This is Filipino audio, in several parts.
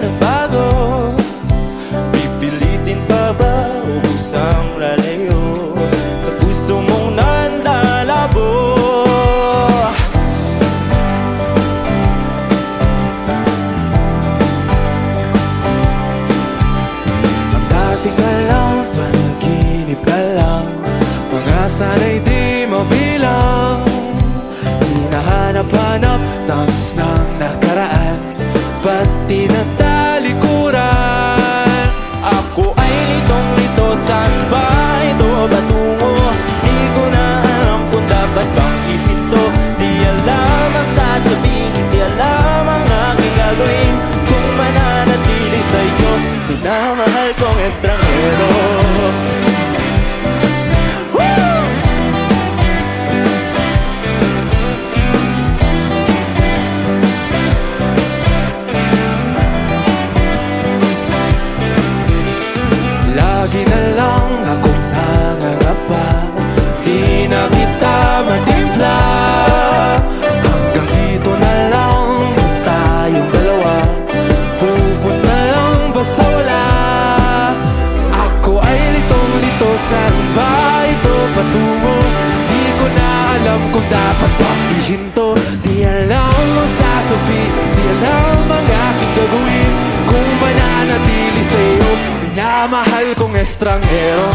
nagbago? Pipilitin pa ba ubus ang lalayo sa puso mong nanlalabo? Ang dating alam, panaginip ka lang, mga sana'y di mabilang. Hinahanap-hanap, tamis ng nakaraan, ba't tinatalikuran? Ako ay litong-lito, saan ba ito patungo? Di ko na alam kung dapat bang ihinto. Di alam ang sasabihin, di alam ang aking gagawin. Kung mananatili sa'yo, minamahal kong estranghero. Lagi na lang akong nangangapa, di na kita matimpla. Hanggang dito na lang tayong dalawa, pupunta lang ba sa wala? Ako ay litong-lito, saan ba ito patungo? Di ko na alam kung dapat bang ihinto. Di alam ang sasabihin, di alam ang aking gagawin. Kung mananatili sa'yo, minamahal kong estranghero.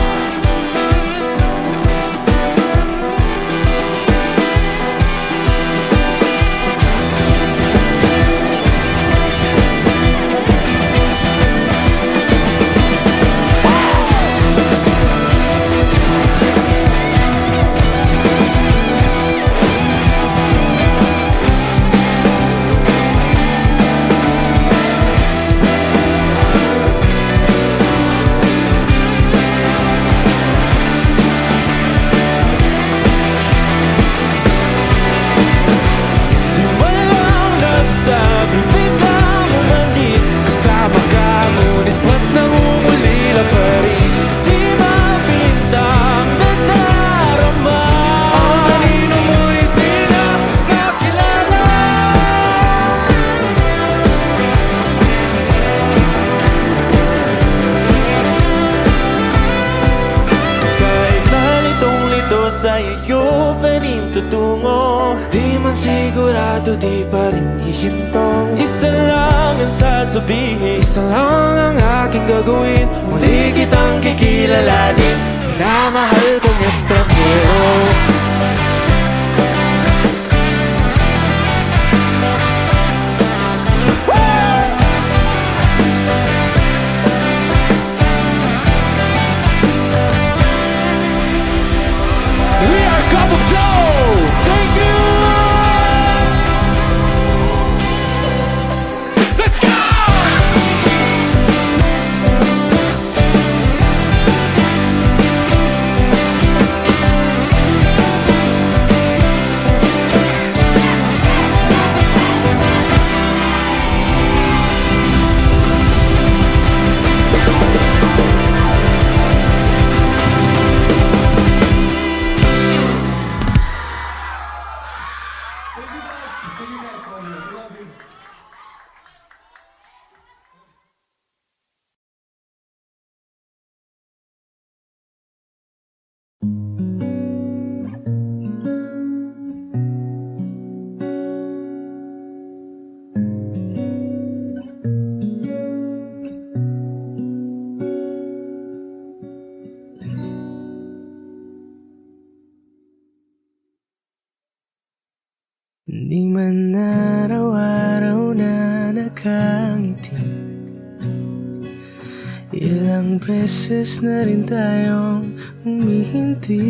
Sa iyo pa rin tutungo, di man sigurado, di pa rin hihinto. Isa lang ang sasabihin, isa lang ang aking gagawin. Muli kitang kikilalanin, minamahal kong estranghero. Cup of Joe! Thank you! Let's go! Di man araw-araw na nakangiti, ilang beses na rin tayong humihinti.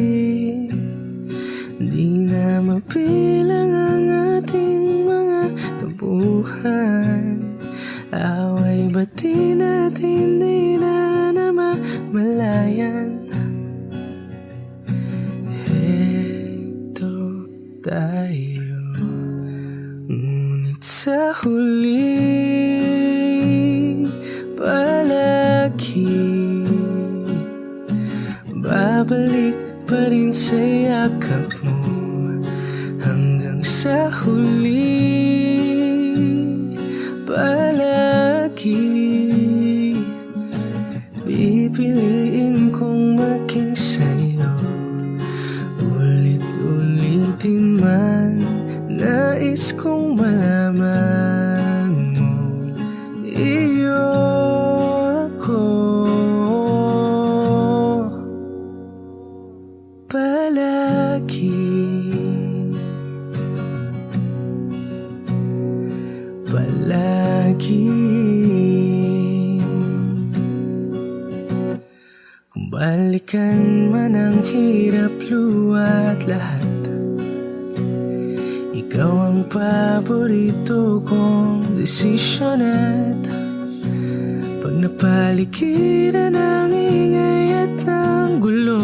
Di na mapilang ang ating mga tampuhan, away ba't di natin di na namamalayan? Heto tayo, ngunit sa huli palagi babalik pa rin sa yakap mo. Hanggang sa huli palagi palagi pipiliin kong maging sa'yo. Ulit-ulitin man, nais kong malaman mo, iyo ako palagi. Kung balikan man ang hirap, luha at lahat, ikaw ang paborito kong desisyon. At pag napaligiran ng ingay at ng gulo,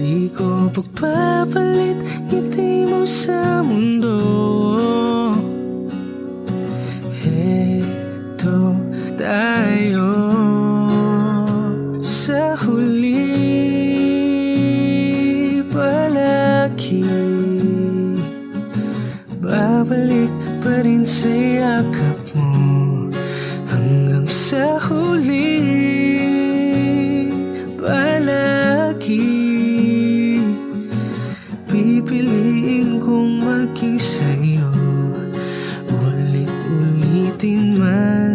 di ko pagpapalit ngiti mo sa mundo. Heto tayo sa huli palagi, babalik pa rin sa yakap mo hanggang sa huli palagi. Pipiliin kong maging sa'yo, ulit-ulitin man,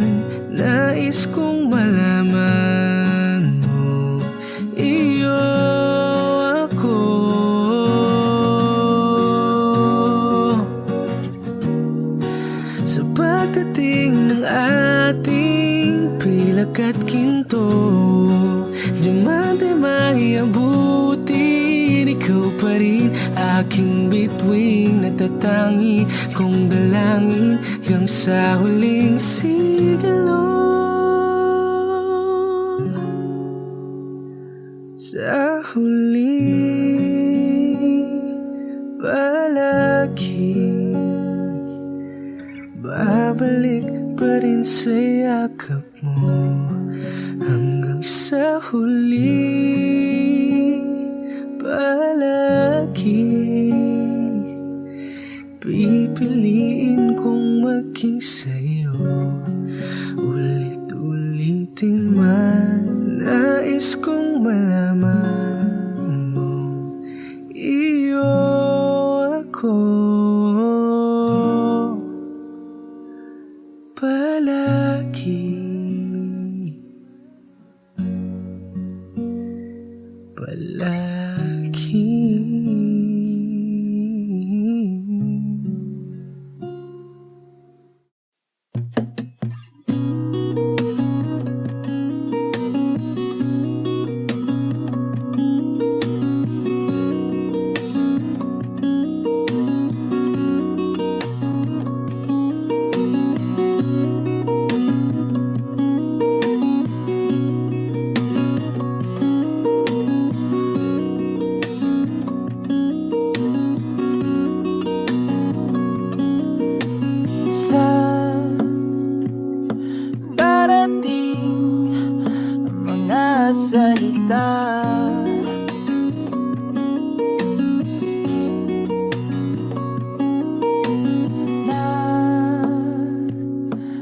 nais kong malaman mo, iyo ako. Sa pagdating ng ating pilak at ginto, diamante may abutin, ikaw pa rin aking bituin, natatangi kong dalangin hanggang sa huling sigilo. Sa huli palagi, babalik pa rin sa yakap mo hanggang sa huli palagi. Pipiliin kong maging sa'yo, ulit-ulitin man, nais kong malaman mo, iyo ako palagi. Salita na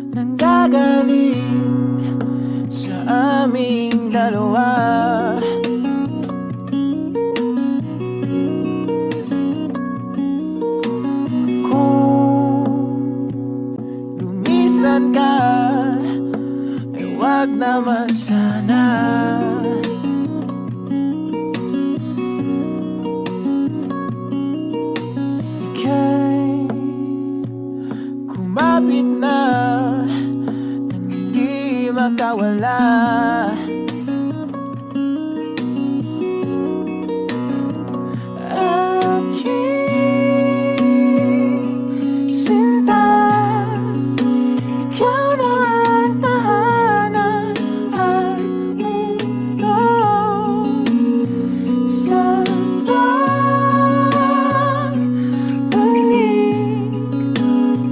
nanggagaling sa aming dalawa. Kung lumisan ka, ay wag naman sana. Kumapit na nang hindi makawala. Aking sinta, ikaw na ang tahanan at mundo. Sa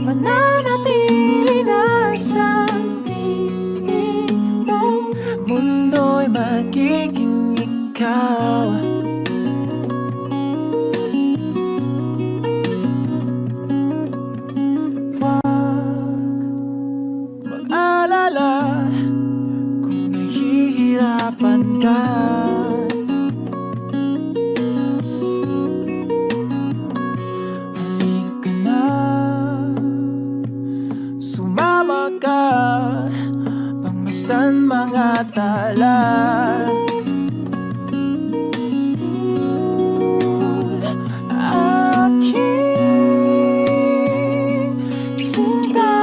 mananatili na sa iyong mundo. mag-alala kung nahihirapan ka. Halika na, sumama ka, pagmasdan mga tala. Aking sinta,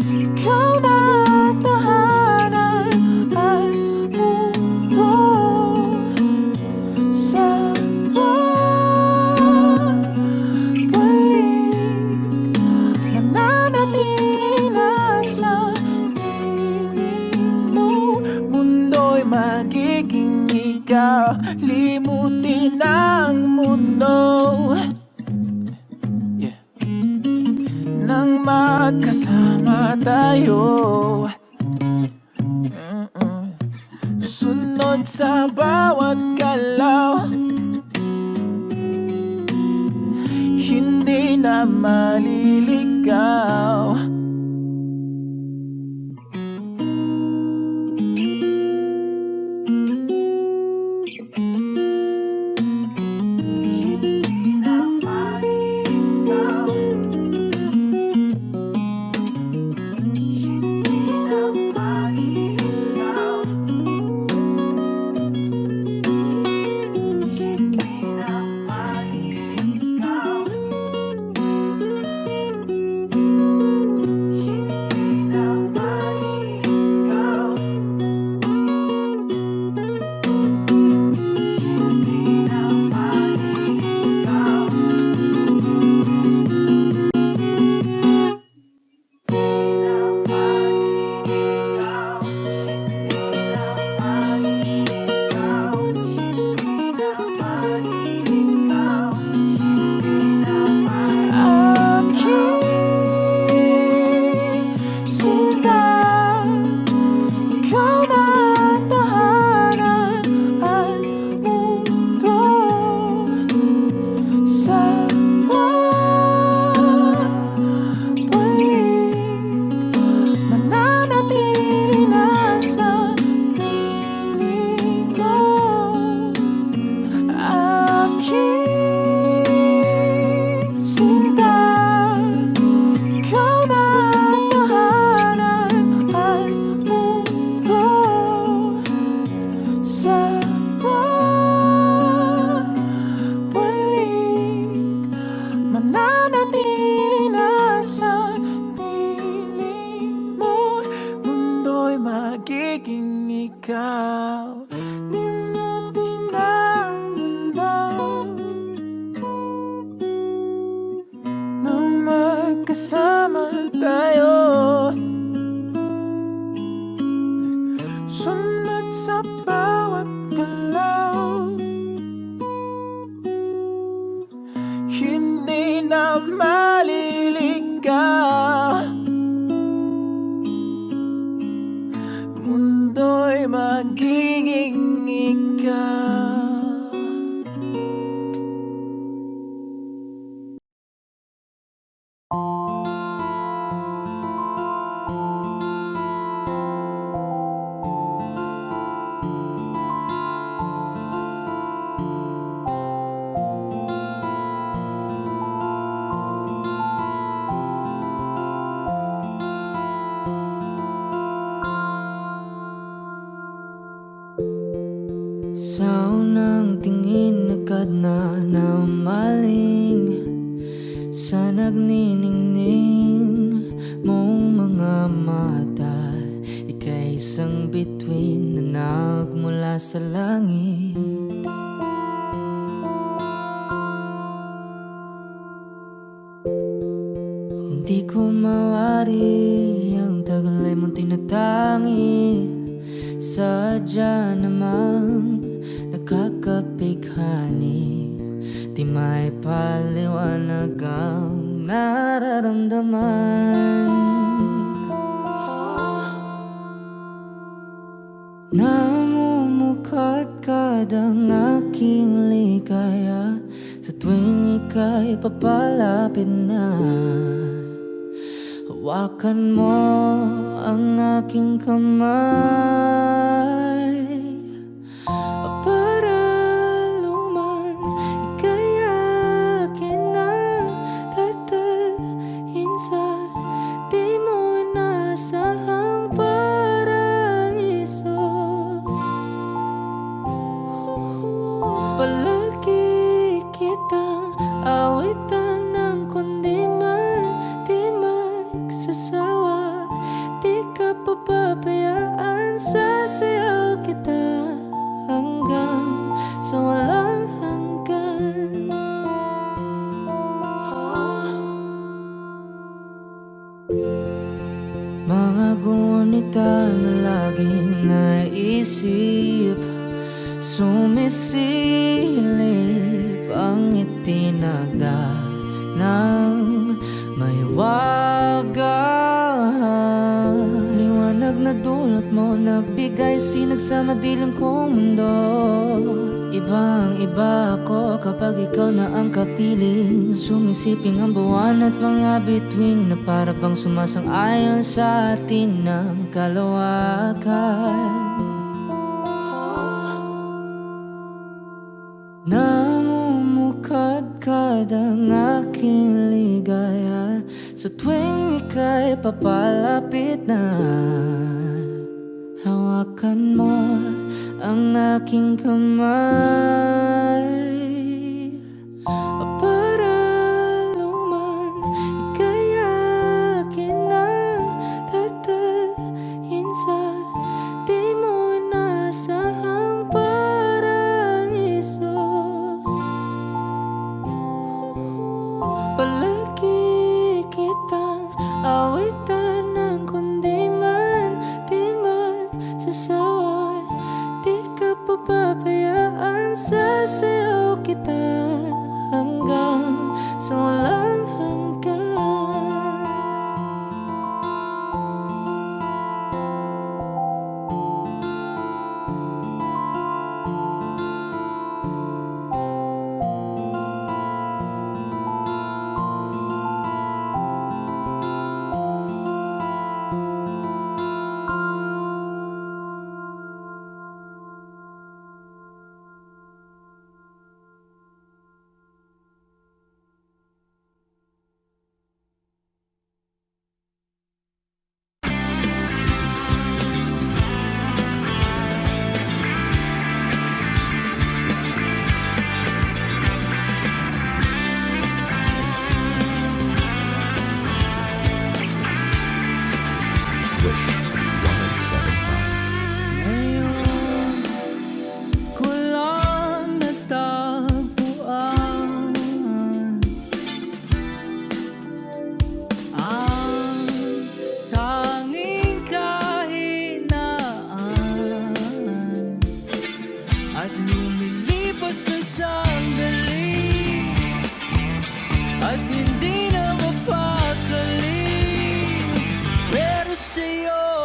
ikaw na ang tahanan at mundo sa pagbalik. Mananatili na sa piling mo, mundo'y magiging ikaw. Limutin ang mundo nang magkasama tayo. Sunod sa bawat galaw, hindi na maliligaw. Magiging ikaw, limutin ang mundo nang magkasama tayo. Sunod sa bawat galaw, hindi na maliligaw. Mundo'y magiging ikaw. Sa unang tingin agad na namaling sa nagniningning mong mga mata. Ika'y isang bituin na nagmula sa langit. Hindi ko mawari ang tagal ay mong tinatangi. Sadya namang nakakapighani, di may paliwanag ang nararamdaman. Namumukadkad ang aking ligaya sa tuwing ika'y papalapit na. Hawakan mo ang aking kamay para luman ika'y akin na tatalhin sa di mo inasahang paraiso. Palagi kitang awitan ng kundi man di magsasawa. Di ka papabayaan, sasayaw kita hanggang sa walang hanggan. Mga gunita na laging naisip, sumisilip ang itinagda ng may wagang liwanag na dulot mo, nagbigay sinag sa madilim kong mundo. Ibang iba ako kapag ikaw na ang kapiling, sumisiping ang buwan at mga bituin na para bang sumasang-ayon sa atin ng kalawakan. Namumukadkad ang aking ligaya sa tuwing ika'y papalapit na. Hawakan mo ang aking kamay para luman ika'y akin na tatalhin sa di mo inasahang paraiso. Palagi kitang awitan ng kundi man di magsasawa. Di ka papabayaan, sasayaw kita hanggang sa walang hanggan. Ngayon ko lang natagpuan ang tanging kahinaan at lumilipas ang sandali at hindi na mapakali, pero sa'yo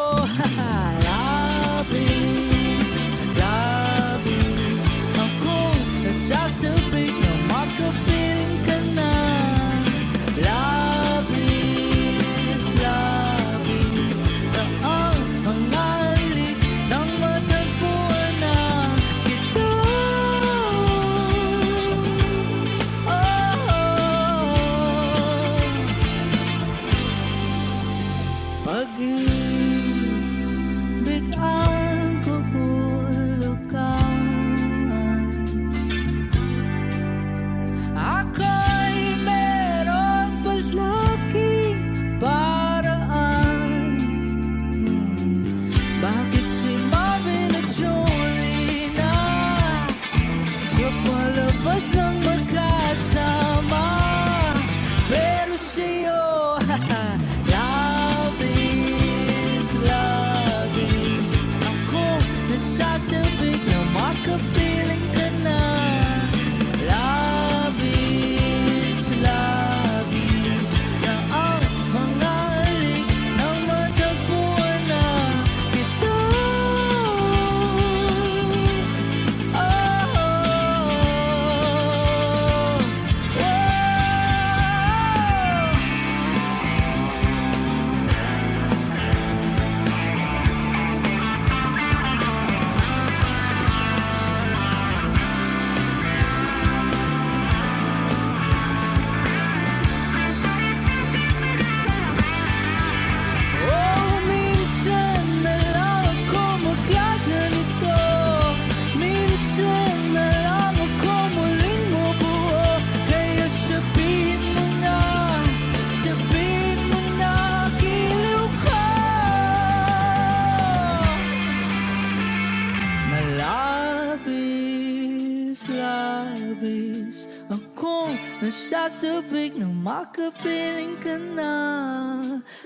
nagsasabik na makapiling ka na.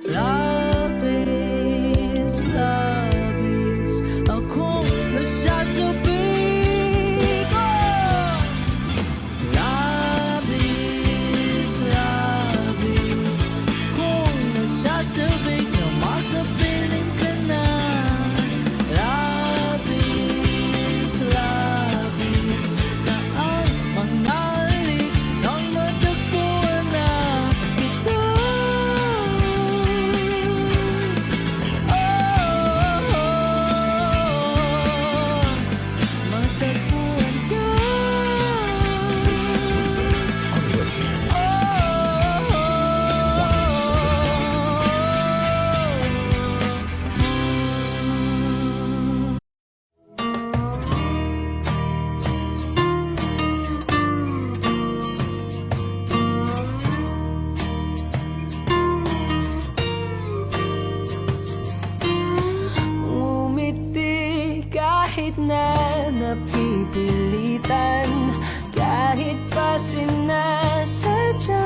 Labis, labis akong nasasabik, oh! Labis, labis akong nasasabik na makapiling ka na. Labis, labis na ang mga halik nang matagpuan na kita. Matagpuan ka. Umiti kahit na napipilitan, kahit pa sinasadya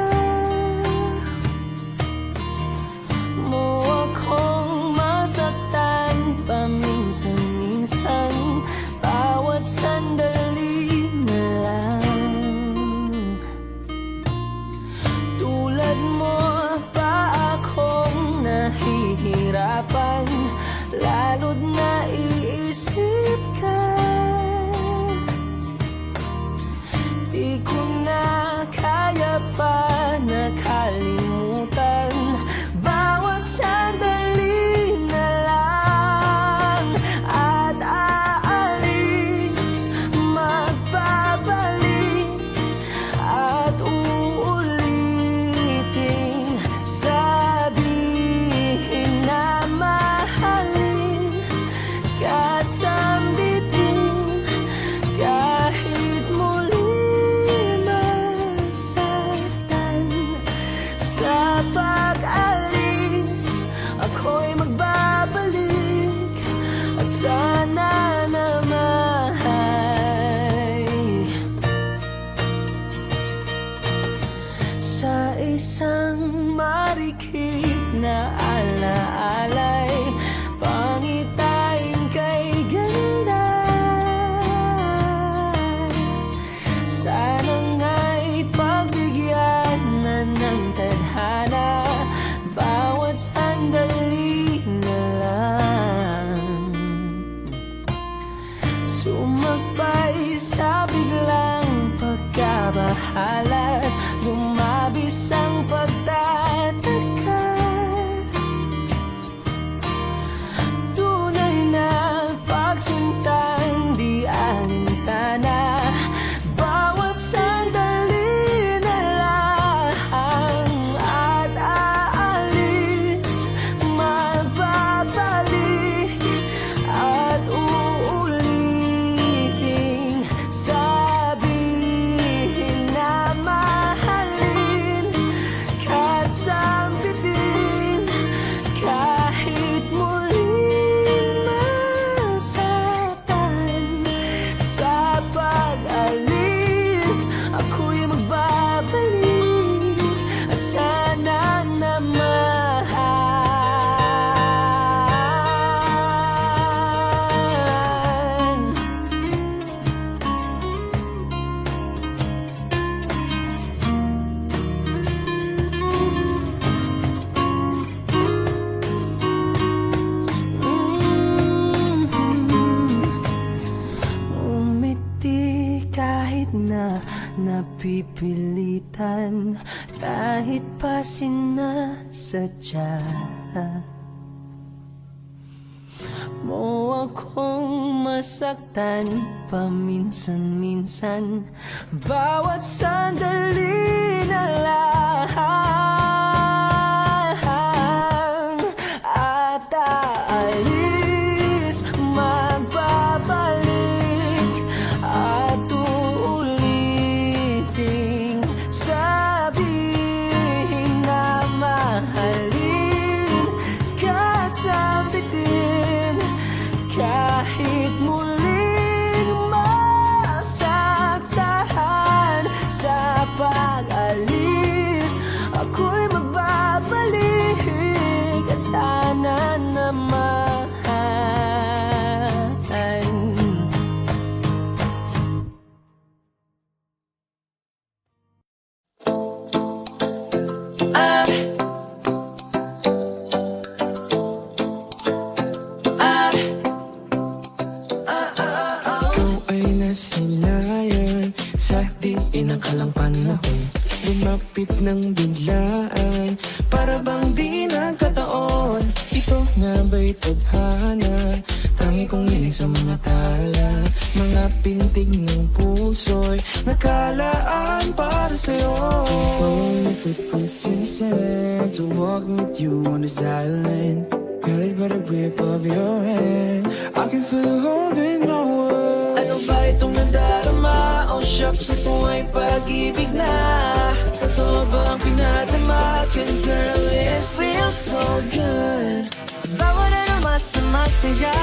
mo akong masaktan paminsan-minsan, bawat sandali na lang. Tulad mo pa akong nahihirapan, lalo't naiisip ka. Di ko na kaya pa nakalimutan, bawat sandali na lang. At aalis, magbabalik, at uulitin, sabihin na mahalin ka't sambitin, kahit muli masaktan. Sa pag-alis, ako'y magbabalik, at sana naman sa isang marikit na alaalay, pangitain kay ganda. Sana nga'y pagbigyan na ng tadhana, bawat sandali na lang. Sumakbay sa biglang pagkabahala, lumabis ang pagtataka. Tunay na pagsintang di alintana, bawat sandali na lang. At aalis, magbabalik, at uulitin, sabihin na mahalin ka't sambitin, kahit muling masaktan. Sa pag-alis, ako'y magbabalik, at sana naman. Umiti kahit na napipilitan, kahit pa sinasadya mo akong masaktan paminsan-minsan, bawat sandali na lang. At aalis, magbabalik, at uulitin, sabihin na mahalin ka't sambitin, kahit muling masaktan. Sa pag-alis, samahan. Ikaw ay nasilayan sa di inakalang panahon. Lumapit ng biglaan, para bang di nagkataon. Ito nga ba'y tadhana? Tangi kong hiling sa mga tala. Mga pintig ng puso'y nakalaan para sa'yo. Follow your footprints in the sand, so walking with you on this island. Guided by the grip of your hand, I can feel you holding my world. Ano ba itong nadarama? Oh shucks, ito ay pag-ibig na. Totoo ba ang pinadama? Cause girl, it feels so good. Bawal na naman sa masaya,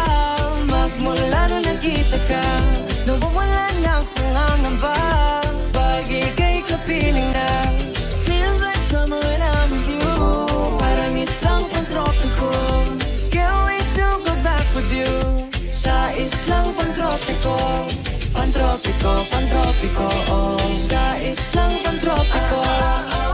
magmula nung nakita ka. Nawawala ng pangangamba, pag ika'y kapiling na. Feels like summer when I'm with you, parang islang pantropiko. Can't wait to go back with you, sa islang pantropiko. Pantropiko, pantropiko, oh. Sa islang pantropiko.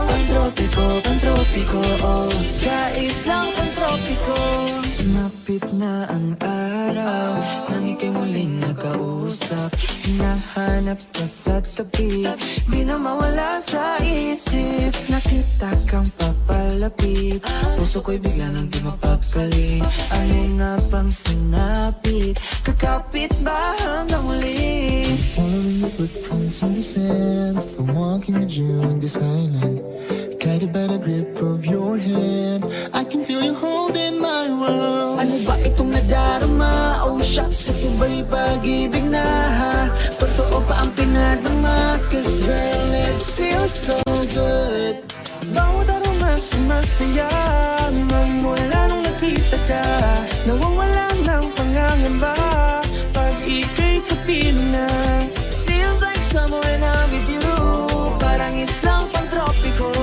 Pantropiko, pantropiko, oh. Sa islang pantropiko. Sumapit na ang araw, nang ika'y muling nakausap. Hinahanap ka sa tabi, di na mawala sa isip. Nakita kang papalapit, puso ko'y bigla nang di mapakali. Ano nga bang sinapit, kakapit ba hanggang muli? Following your footprints in the sand, from walking with you on this island. Guided by the grip of your hand, I can feel you holding my world. Ano ba itong nadarama? Oh shucks, ito ba'y pag-ibig na? Totoo ba ang pinadama? Cause girl, it feels so good. Bawat aroma sa masaya, magmula nung nakita ka. Nawawala ng pangangamba, pag ika'y kapiling na. Feels like summer when I'm with you, parang islang pantropiko.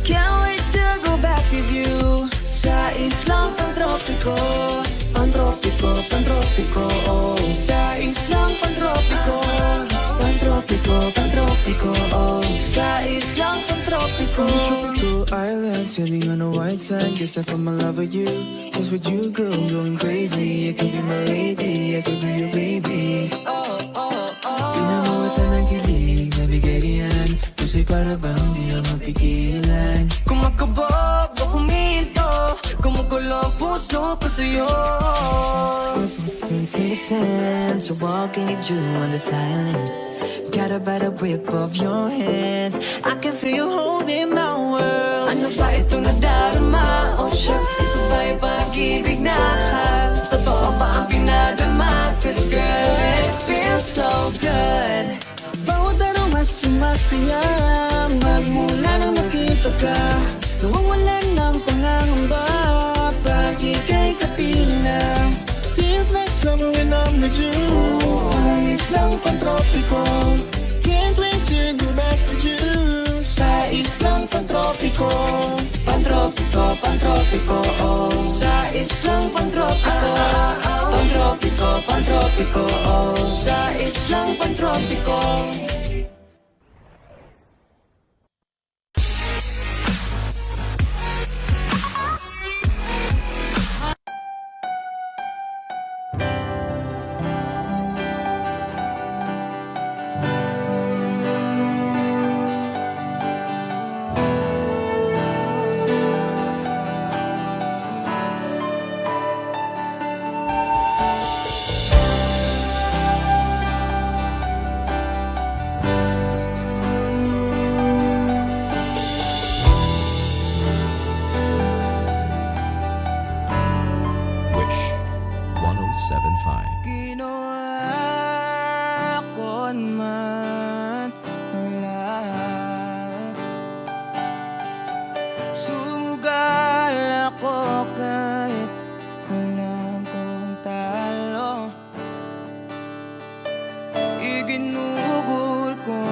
Can't wait to go back with you, sa islang pantropiko. Pantropiko, pantropiko, oh. Sa islang pantropiko. Pantropiko, pantropiko, oh. Sa islang pantropiko. Tropical island, sailing on a white sand. Guess I found my love with you. Cause with you, girl, I'm going crazy. I could be my lady, I could be your baby. Oh, oh, oh. Pinamawatan ng kilig, nabigay yan. Puso'y para bang di na mapigilan. Kumakabog o huminto, kumukulo ang puso ko sa'yo. Footprints in the sand, so walking with you on this island. Got a better grip of your hand, I can feel you holding my world. Ano ba itong nadarama? Oh shucks, ito ba'y pag-ibig na? Totoo ba ang pinadama? Cause girl, it feels so good. Bawat aroma sumasaya, magmula nang nakita ka. Nawawalan ng pangangamba, pag ika'y kapiling na. Feels like summer when I'm with you. Parang islang pantropiko. Can't wait to go back with you, Sa islang pantropiko. Pantropiko, pantropiko, oh. Sa islang pantropiko. Pantropiko, pantropiko, oh. Sa islang pantropiko. Wish 1075. Ginawa ko man ang lahat. Sumugal ako kahit alam kong talo. Iginugol ko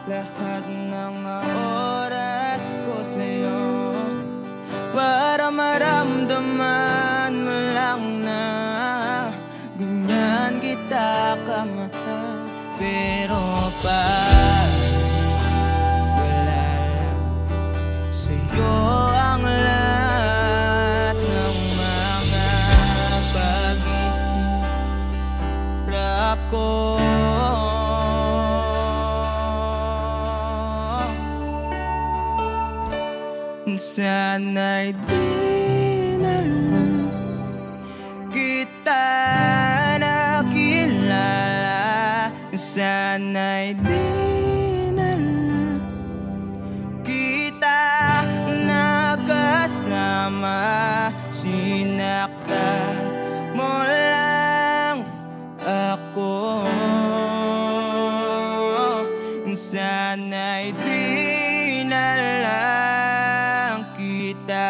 lahat ng oras ko sa'yo para maramdaman Pero pag wala lang sa'yo ang lahat ng mga paghihirap ko. Sana'y di na lang kita nakilala. Sana'y di na lang kita nakasama. Sinaktan mo lang ako. Sana'y di na lang kita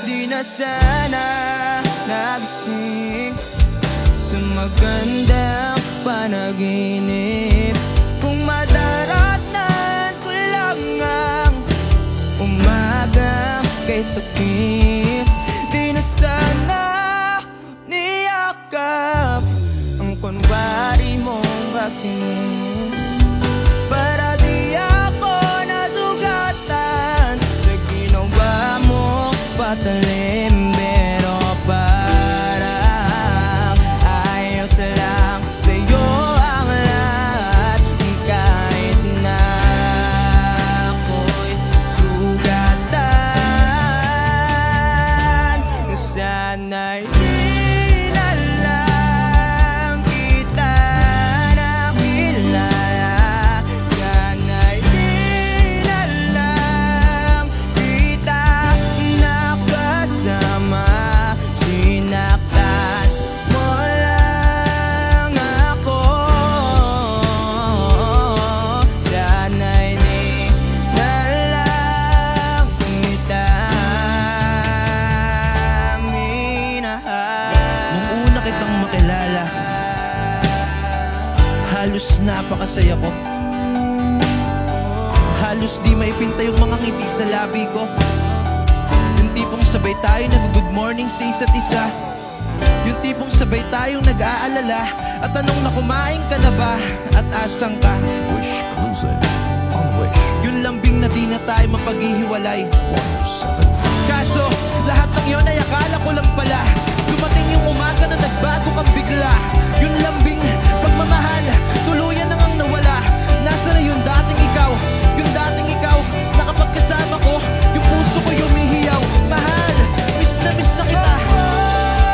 Di na sana nagising sa magandang panaginip. Kung madaratan ko lang ang umaga kay sakit. Di na sana niyakap ang kunwari mong pagtingin. Para di ako nasugatan sa ginawa mo patalim. Pero parang ayos lang sa'yo ang lahat. Kahit na ako'y sugatan. Sana'y di na lang kita nakilala. Sana'y di na lang kita nakasama. Sinaktan mo lang ako. Sana'y di na lang kita minahal. Nung una kitang makilala, halos napakasaya ko. Halos di maipinta yung mga ngiti sa labi ko. Yung tipong sabay tayo nag-good morning sa isa't isa. Yung tipong sabay tayong nag-aalala. At tanong na kumain ka na ba? At asang ka? Wish exclusive on Wish Yung lambing na di na tayo mapaghihiwalay. 1075. Kaso, lahat ng yon ay akala ko lang pala. Dumating yung umaga na nagbago kang bigla. Yung lambing, pagmamahal, tuluyan na ngang nawala. Nasa na yung dating ikaw? Yung dating ikaw, na kapag kasama ko, yung puso ko yumihiyaw. Mahal, miss na kita.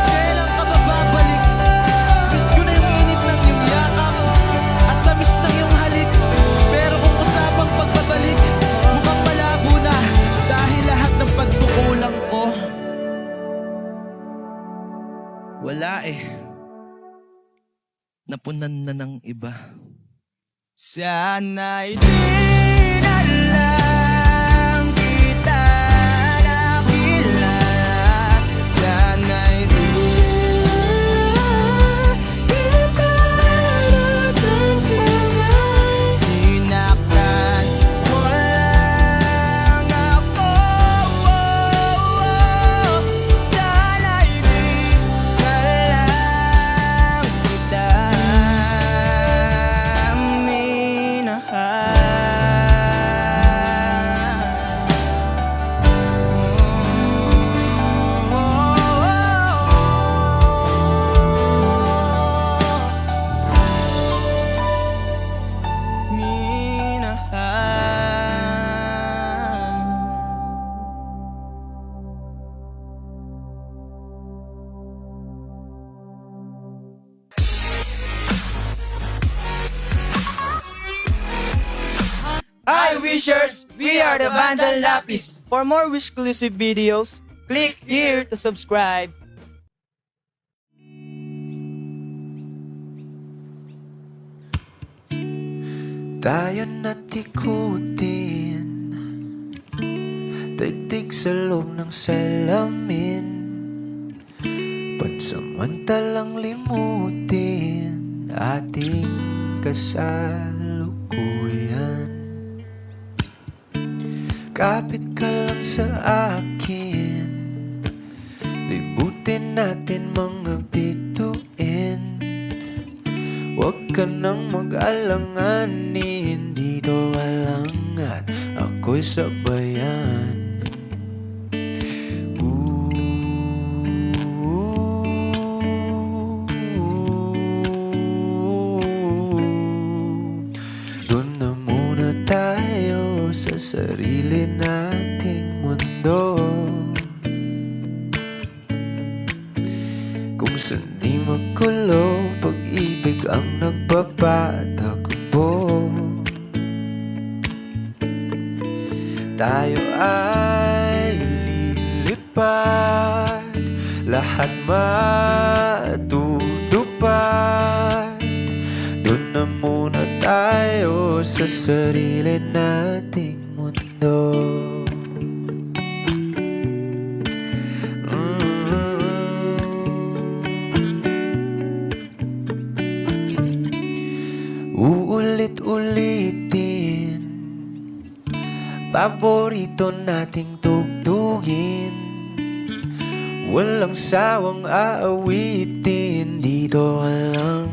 Kailan ka ba babalik? Miss ko na yung init ng iyong yakap at tamis ng iyong halik. Pero kung usapang pagbabalik, mukhang malabo na. Dahil lahat ng pagkukulang ko, wala napunan na ng iba. Sana'y di na lang kita nakilala. Sana'y di kita nakasama. Sinaktan mo lang ako. Sana'y di na lang kita Hi Wishers! We are the Bandang Lapis. For more Wish-exclusive videos, click here to subscribe. Tayo na't ikutin, daigdig sa loob ng salamin. Samantalang limutin ating kasalukuyan. Kapit ka lang sa akin, libutin natin mga bituin. Huwag ka nang mag-alanganin, dito alangan, ako'y sabayan. Doon na muna tayo sa sarili nating mundo, kung saan di magulo, pag-ibig ang nagpapatakbo. Tayo ay lilipad, lahat matutupad. Doon na muna tayo sa sarili nating mundo. Uulit-ulitin, paborito nating tugtugin, walang sawang aawitin, dito ka lang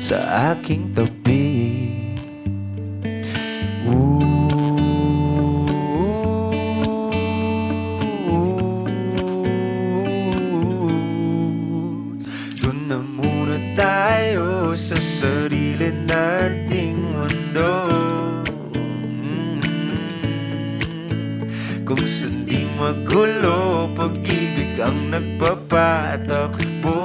sa aking tabi. Doon na muna tayo sa sarili nating mundo, kung saan di magulo, pag-ibig ang nagpapatakbo.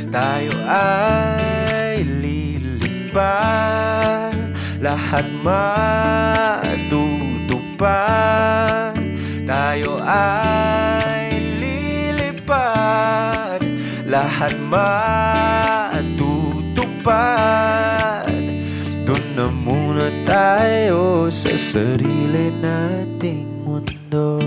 Tayo ay lilipad, lahat matutupad. Tayo ay lilipad, lahat matutupad. Doon na muna tayo sa sarili nating mundo.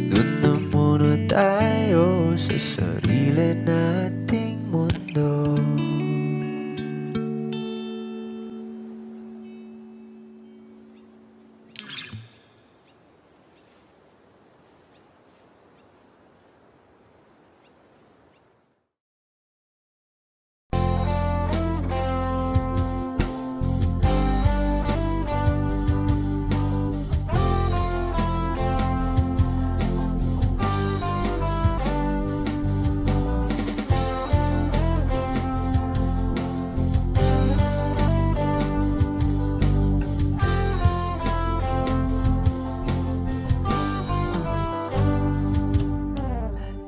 Doon na muna tayo sa sarili nating mundo.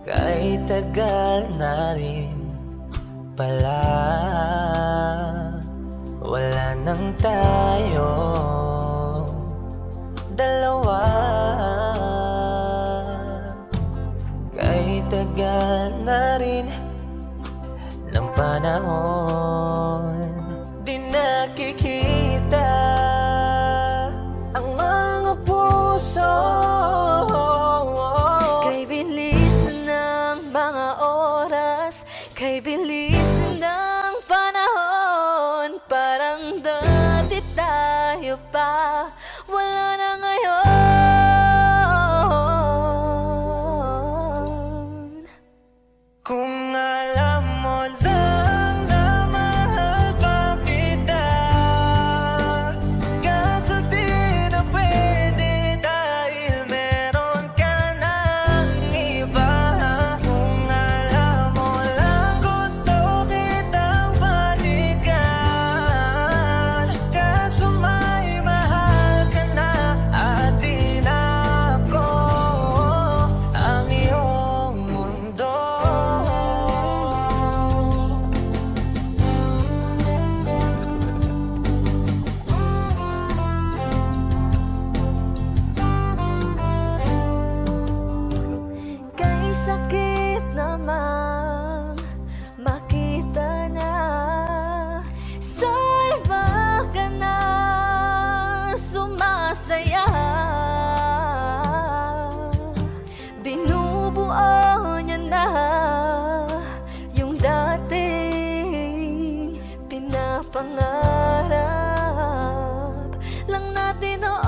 Kahit tagal na rin pala, wala nang tayo dalawa. Kahit tagal na rin ng panahon, di nakikita ang mga puso. Kay bilis ng mga oras, kay bilis ng panahon, parang dati tayo pa, wala na ngayon. Kung alam mo lang na mahal pa kita, kaso di na pwede dahil meron ka ng iba. Kung alam mo lang gusto kita, pinapangarap lang natin noon.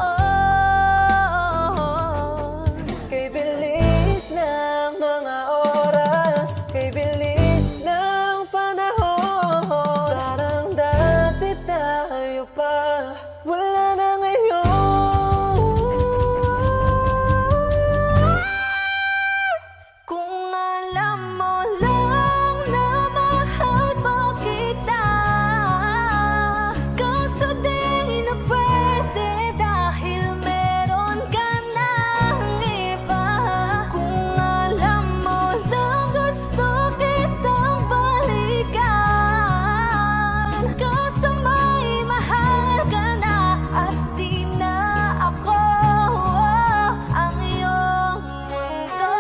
Kay bilis ng mga oras, kay bilis ng panahon, parang dati tayo pa, wala na ngayon. Kung alam mo lang na mahal pa kita, kaso di na pwede dahil meron ka ng iba. Kung alam mo lang gusto kitang balikan, kaso may mahal ka na at di na ako ang iyong mundo.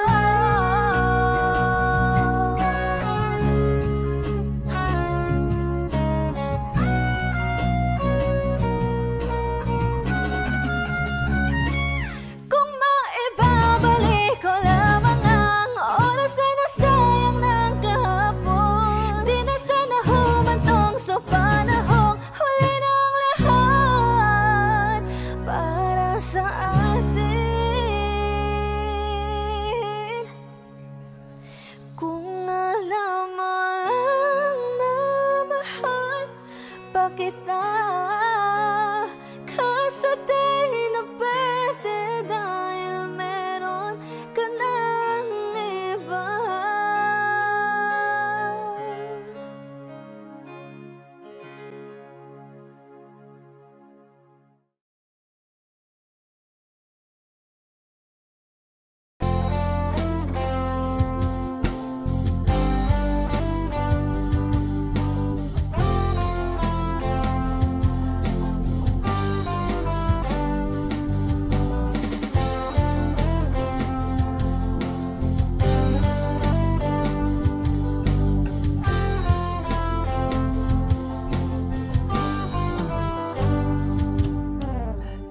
Kung maibabalik ko lamang ang oras na nasayang ng kahapon, di na sana humantong sa panahong huli ng lahat para sa atin. Kung alam mo lang na mahal pa kita, kaso di na pwede dahil meron ka ng iba.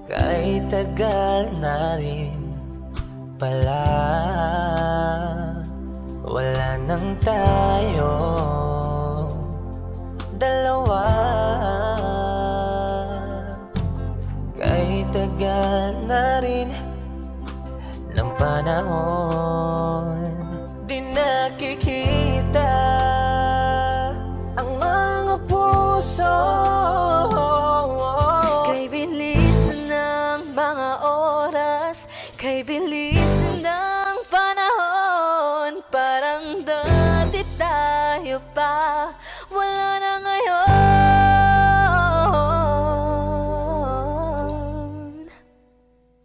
Kay tagal na rin pala, wala nang tayo dalawa. Kay tagal na rin ng panahon, di nakikita ang mga puso. Kay bilis ng mga oras, kay bilis ng panahon, parang dati tayo pa, wala na ngayon.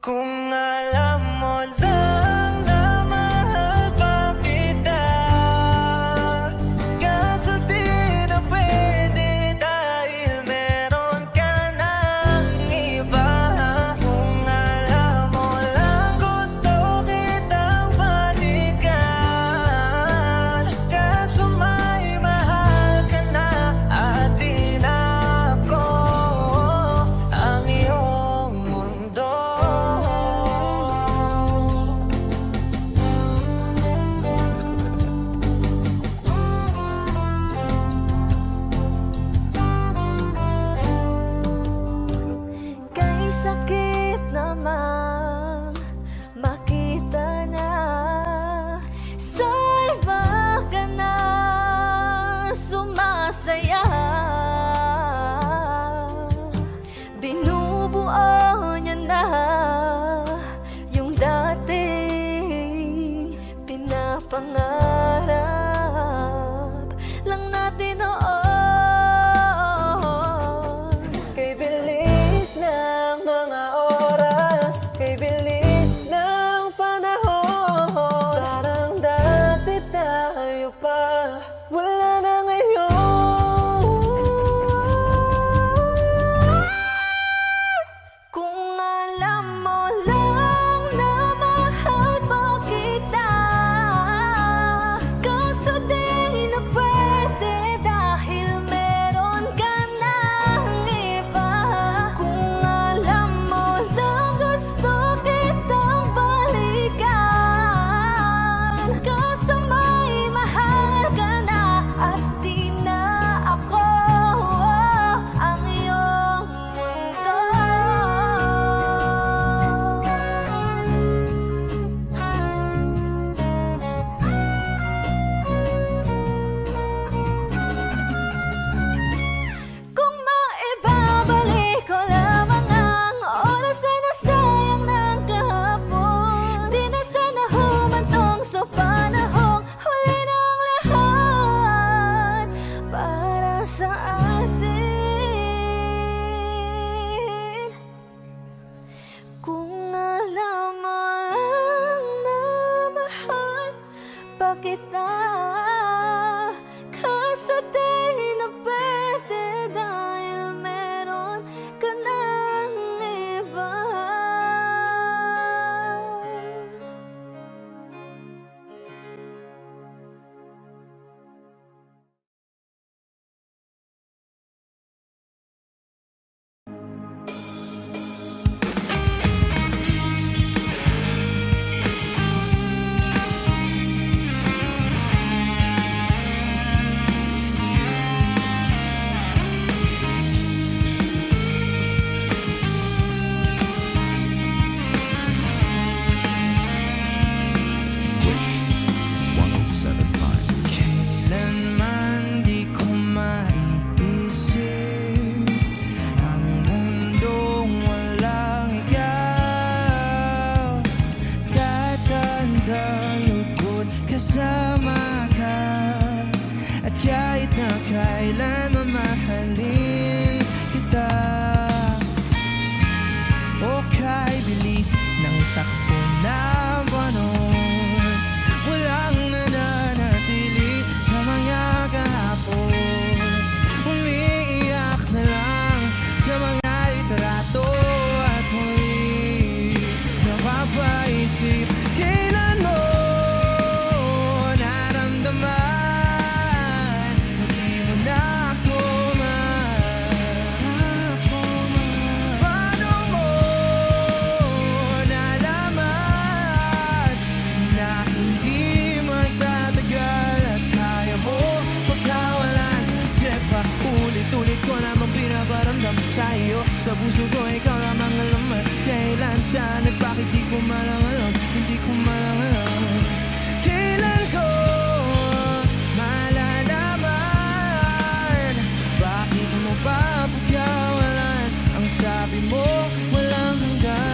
Kung alam mo lang na mahal pa kita, kaso di na pwede dahil meron ka ng iba. Kung alam mo lang gusto kitang balikan, kaso may mahal ka na at di na ako ang iyong mundo. Kay sakit namang makita na sa iba ka na sumasaya. Binubuo niya na yung dating pinapangarap lang natin noon. Kay bilis ng mga oras, kay bilis ng panahon, parang dati tayo pa, wala na ngayon. Kung alam mo lang na mahal pa kita, kaso di na pwede dahil meron ka ng iba. Kung alam mo lang gusto kitang balikan, kaso may mahal ka na kahit na kailan mamahalin kita. O kay bilis ng takbo ng panahon, walang nananatili sa mga kahapon. Umiiyak na lang sa mga litrato at muli napapaisip kailan mo naramdaman na di mo na ako paano mo nalaman na hindi magtatagal at kaya mo pagkawalan? Kasi pa ulit-ulit ko namang pinaparamdam sa iyo. Sa puso ko ikaw lamang alam at kailan, saan at bakit di ko malang alam. Hindi ko malang alam kailan ko malalaman. Bakit mo pa pagkawalan? Ang sabi mo walang hanggan.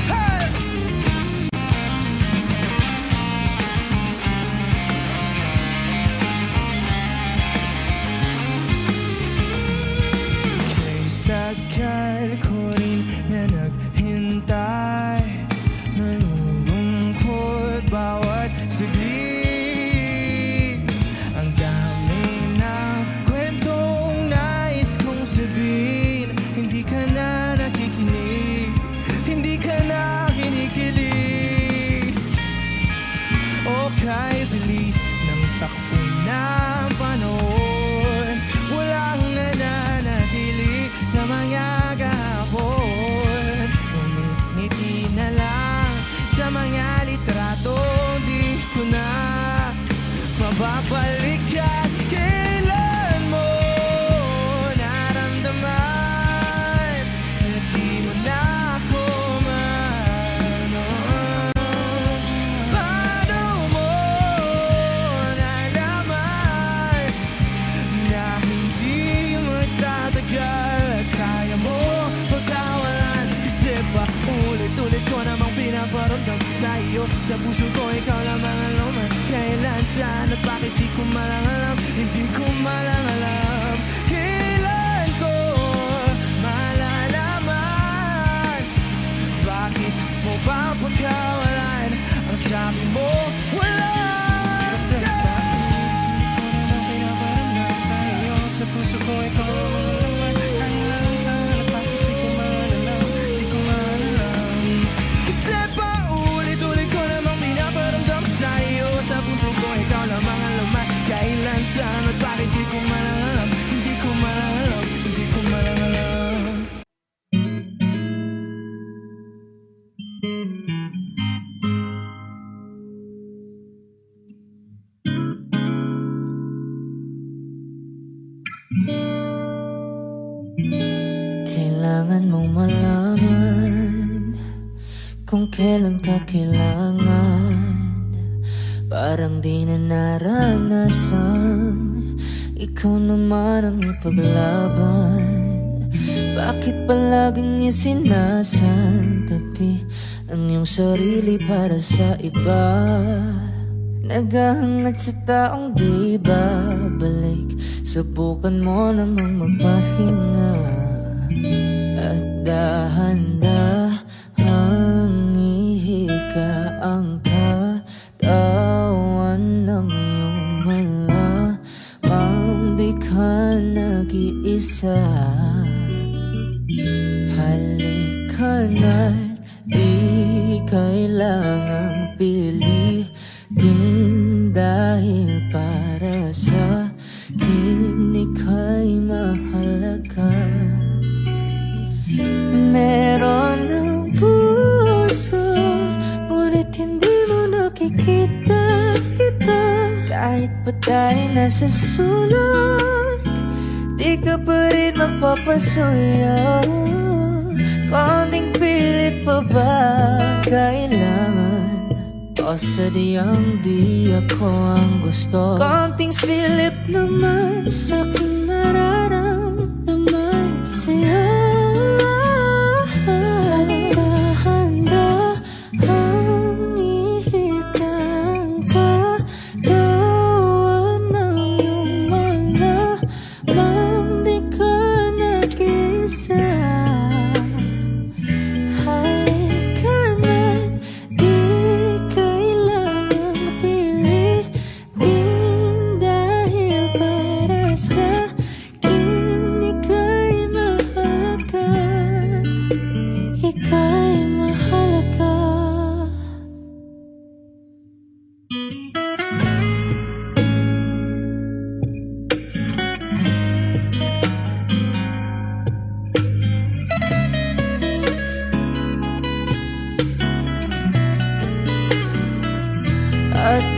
Hey! Tagal ko rin na naghintay, nalulungkot bawat saglit. Ang dami ng kwentong nais kong sabihin, hindi ka na nakikinig, hindi ka na kinikilig. O kay bilis ng takbo ng panahon, walang nananatili sa mga kahapon. Umingiti na lang sa mga litrato, di ko na mababalikan. Kailan mo naramdaman na di mo na ako paano mo nalaman na hindi magtatagal at kaya mo pagkawalan? Kasi pa ulit-ulit ko namang pinaparamdam sa iyo. Sa puso ko ikaw lamang alam at kailan, saan at bakit di ko malang alam. Hindi ko malang alam kailan ko malalaman. Bakit mo ba pagkawalan? Ang sabi mo wala. Kasi pinaparamdam sa iyo. Sa puso ko ikaw lamang alam at kailan, saan at bakit di ko malalam. Di ko malalam. Kasi pa ulit-ulit ko namang pinaparamdam sa iyo. Sa puso ko ikaw lamang alam at kailan, saan at bakit di ko malalam. Hindi ko malalam, hindi ko malalam. Kailangan mong malaman kung kailan ka kailangan. Parang di na naranasan, ikaw naman ang ipaglaban. Bakit palaging isinasantabi ang iyong sarili para sa iba? Naghahangat sa taong di babalik, subukan mo namang magpahinga. At dahan-dahang ihika ang katawan ng iyong malamang di ka nag-iisa. Halika na't di kailangang pilitin, dahil para sa akin ika'y mahalaga. Meron ng puso, ngunit hindi mo nakikita ito. Kahit pa tayo nasa sulok, di ka pa rin mapapasuyo. Konting pilit pa ba kailangan? O sadyang di ako ang gusto? Konting silip naman sa aking nararamdaman sa'yo.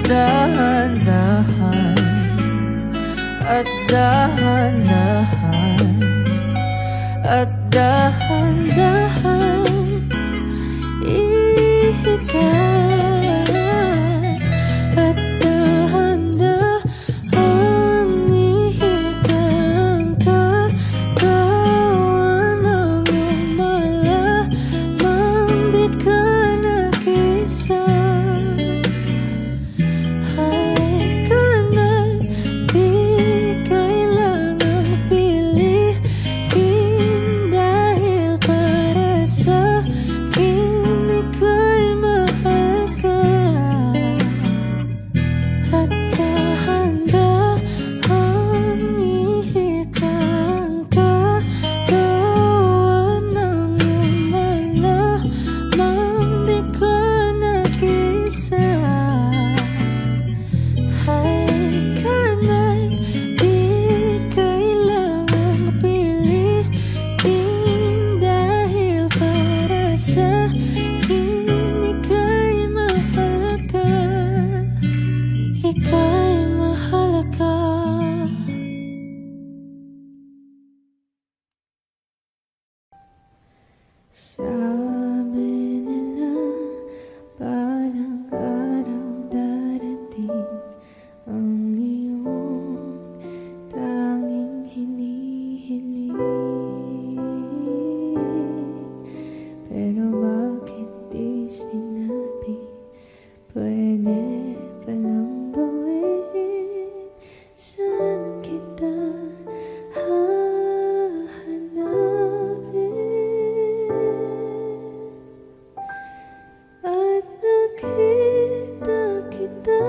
dahan-dahan, at dahan-dahan, at dahan-dahan ihikay, at dahan-dahan ihikang kagawan ng iyong malamang di ka nag-isa. Ay kanay di kailangang piliin, dahil para sa akin ika'y mahal ka. At dahan-dahan ihikang kagawan ng iyong malamang di ka nag-isa. Ay kanay di kailangang piliin, dahil para sa akin ika'y mahalaga, ika'y mahalaga. Sabi nila balang araw darating ang iyong tanging hinihiling, pero bakit di sinabi? Pwede palang gawin. Saan kita hahanapin? At nakita kita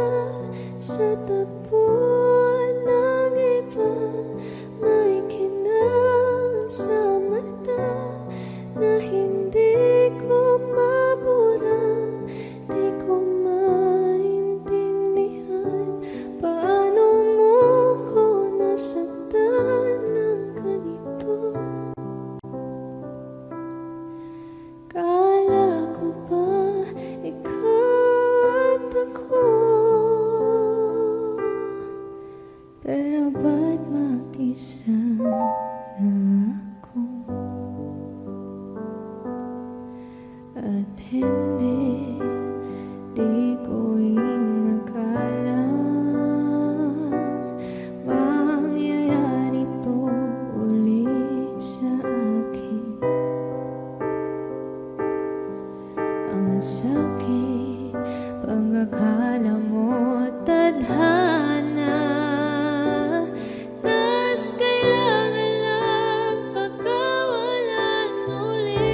sa tagpuan ng iba, may kinang sa mata na hindi ko mabura. Di ko maintindihan paano mo ko nasaktan ng ganito. Kala ko ba ikaw at ako, pero ba't mag-isa na ako? At hindi, di ko inakala mangyayari to ulit sa akin. Ang sakit, pag-akala mo tadhana, tas kailangan lang pagkawalan ulit.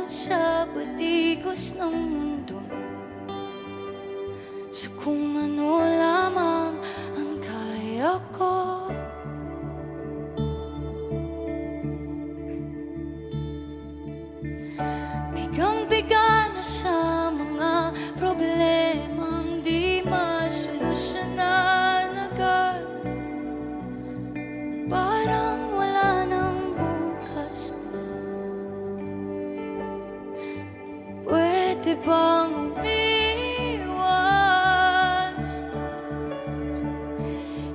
sa paligos ng mundo. So kung ano lamang ang kaya ko, bigang-biga na sa mga problemang di masolusyonan agad. Parang wala nang bukas. Pwede bang umiwas?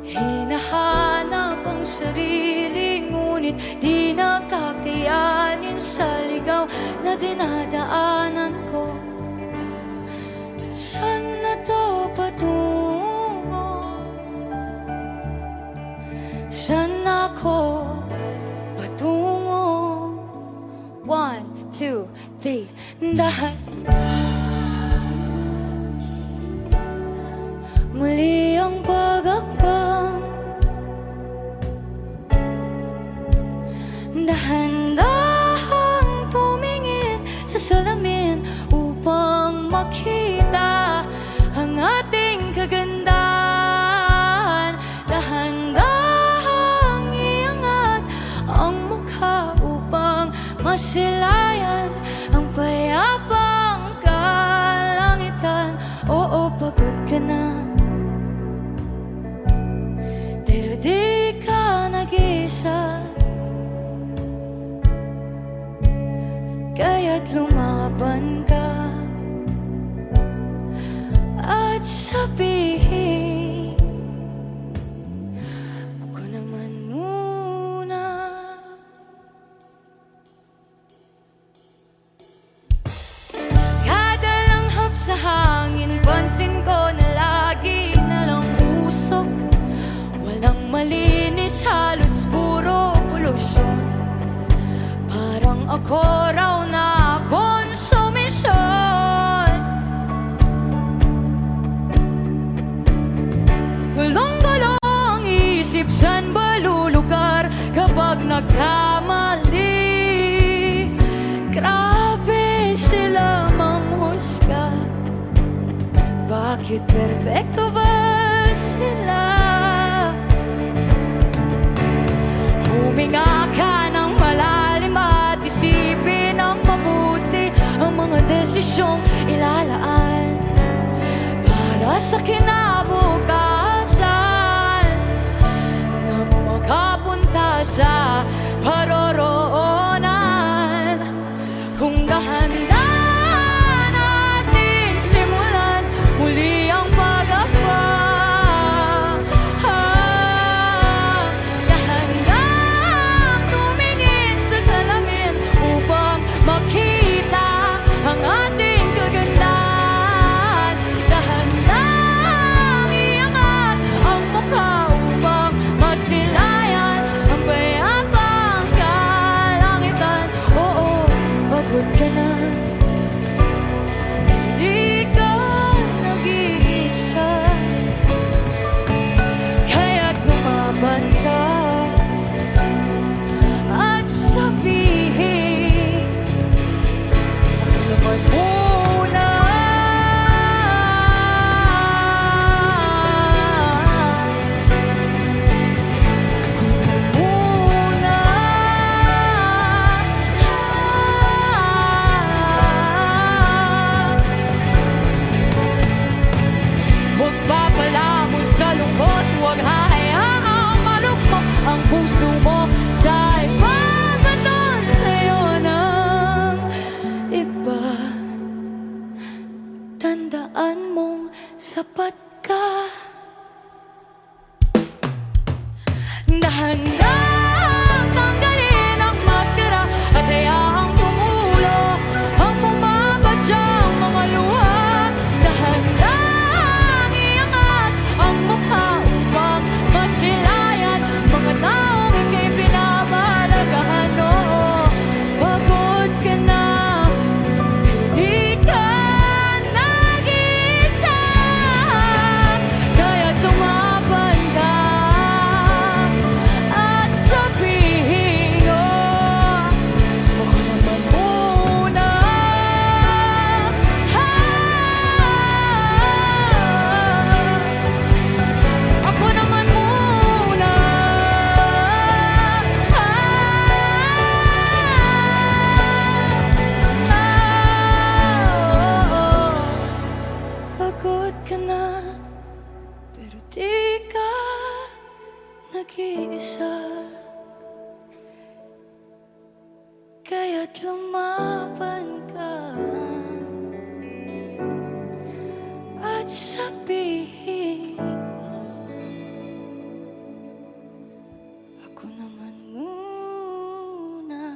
Hinahanap ang sarili, ngunit di nakakayanin sa ligaw na dinadaanan ko. Saan na to patungo? Saan ako patungo? 1, 2, 3, dahan. Muli ang pag-akbang, dahan-dahang tumingin sa salamin upang makita ang ating kagandahan. Dahan-dahang iangat ang mukha upang masilayan ang payapang kalangitan. Oo, pagod ka na, pero di ka nag-isa. Kaya't lumaban ka at sabihin, ako naman muna. Kada langhap sa hangin, pansin ko na lagi nalang usok. Walang malinis, halos puro polusyon. Parang ako raw na konsumisyon. Gulong-gulo ang isip, saan ba lulugar kapag nagkamali? Grabe sila mamuhusga. Bakit perfecto ba sila? Huminga ka ng malalim at isipin ng mabuti ang mga desisyong ilalaan para sa kinabukasan na makapunta sa paroroonan. Kung dahan-dahan natin simulan muli ang pag-akbang, dahan-dahang tumingin sa salamin upang makita ang ating kagandahan. Dahan-dahang iangat ang mukha upang masilayan ang payapang kalangitan. Oo, pagod ka na, hindi ka nag-iisa. Kaya't lumaban ka at sabihin, ako naman muna. Ako naman muna. At lumaban ka at sabihin, ako naman muna.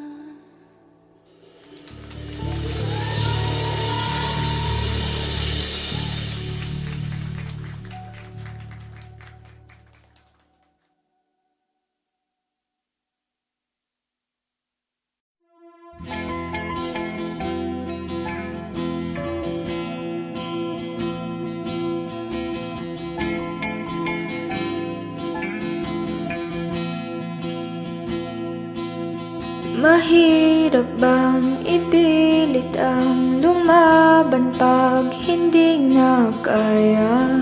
Mahirap bang ipilit ang lumaban pag hindi na kaya?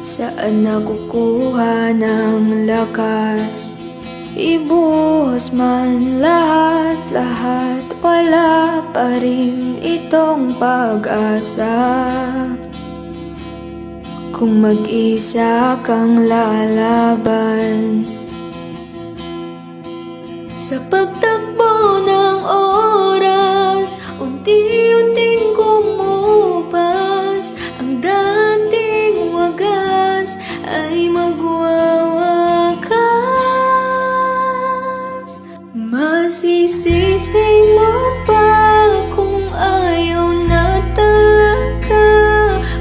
Saan nakukuha ng lakas? Ibuhos man lahat-lahat, wala pa rin itong pag-asa. Kung mag-isa kang lalaban, sa pagtakbo ng oras, unti-unting kumupas. Ang dating wagas ay magwawakas. Masisisi mo pa kung ayaw na talaga,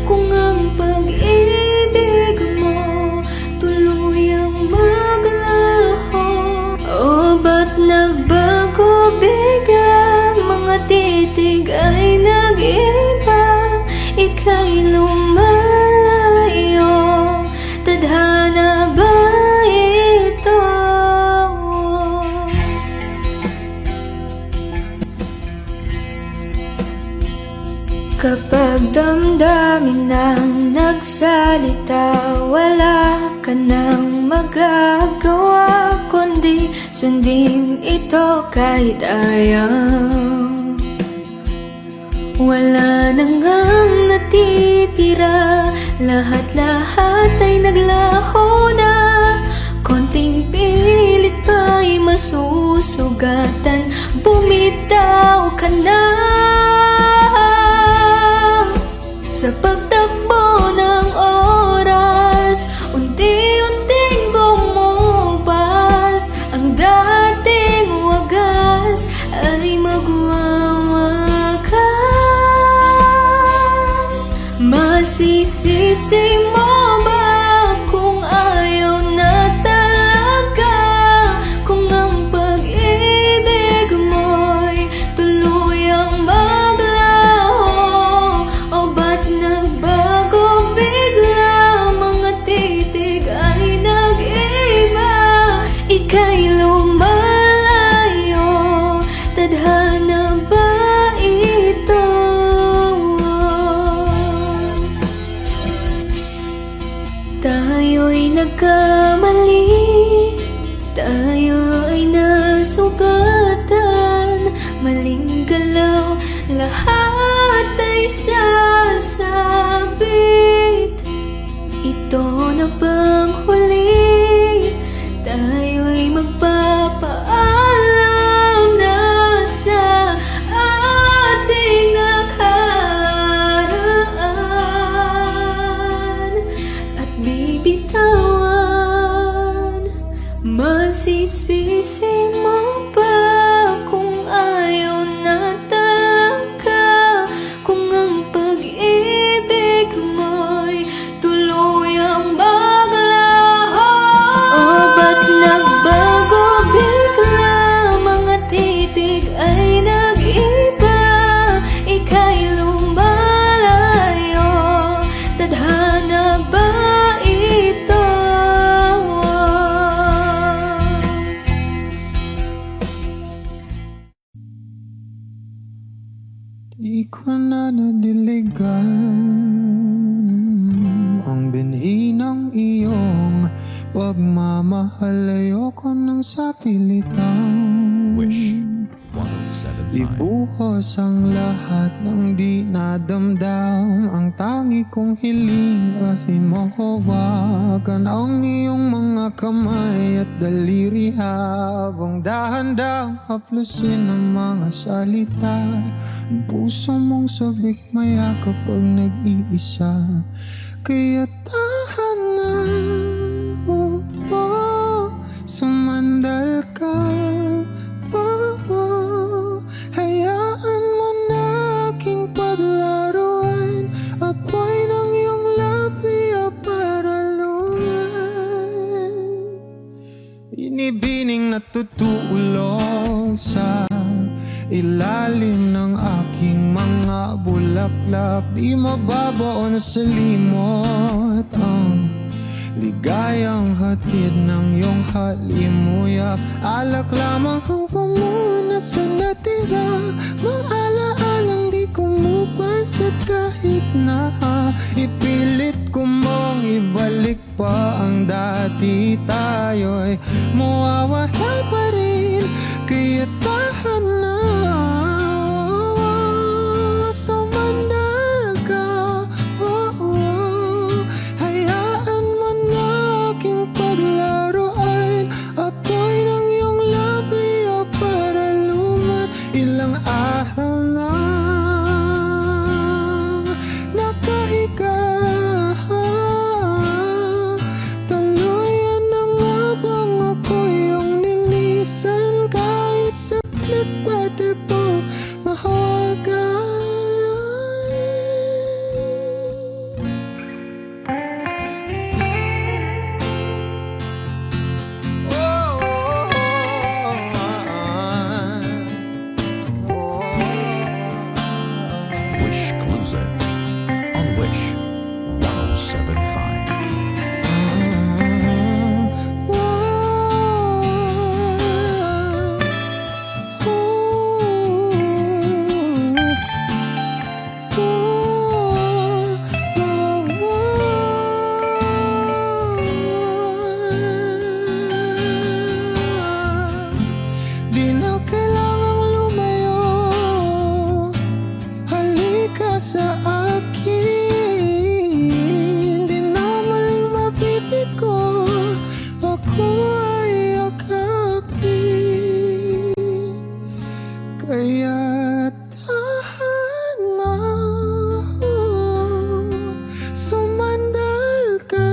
kung ang pag-ibig mo tuluyang maglaho. O ba't nagbago bigla? Mga titig ay nag-iba, ika'y lumalayo. Tadhana ba ito? Kapag damdamin nang nagsalita, wala ka nang magagawa kundi sundin ito kahit ayaw. Wala na ngang natitira, lahat-lahat ay naglaho na. Konting pilit pa'y masusugatan, bumitaw ka na. Sa pagtakbo ng oras, unti-unting kumupas. Ang dating wagas ay magwawakas. Masisisi mo ba kung ayaw na talaga, kung ang pag-ibig mo'y tuluyang maglaho? O ba't nagbago bigla? Mga titig ay nag-iba, ika'y lumalayo. Tadhana ba ito? Tayo'y nagkamali, tayo ay nasugatan. Maling galaw, lahat ay sasabit. Ito na bang huli? Tayo'y magpapaalam na sa ating nakaraan at bibitawan. Masisisi mo ba kung ayaw na talaga, kung ang pag-ibig mo'y tuluyang maglaho? O ba't nagbago bigla? Mga titig ay nag-iba, ika'y lumalayo. Tadhana ba ito? Di ko na nadiligan ang binhi ng iyong pagmamahal. Ayoko nang sapilitan. Wish 107.5 Ibuhos ang lahat ng di nadamdam. Ang tangi kong hiling ay mahawakan ang iyong mga kamay at daliri, habang dahan-dahang haplusin ang mga salita. Ang puso mong sabik maya kapag nag-iisa. Kaya tahan na, sumandal ka. Hayaan mo na aking paglaruan, apoy ng iyong labi para luman. Binibining natutulog sa ilalim ng aking mga bulaklak. Di mababaon sa limot ang ligayang hatid ng iyong halimuyak. Alak lamang ang pamuna sa natira, mga alaalang di kumupansit kahit na ipilit ko mong ibalik pa ang dati. Tayo'y mawawala pa rin, kaya tahan na. Sumandal ka, hayaan mo na aking paglaruan, apoy ng iyong labi para luman. Ilang araw na nakahiga, tuluyan na nga bang ako yung nilisan? Kahit saglit pwede po mahawagan. Wish Closer on Wish 1075. Di na kailangang lumayo, halika sa akin. Di na maling mapipit ko, ako ay yakapin. Kaya tahan na, sumandal ka.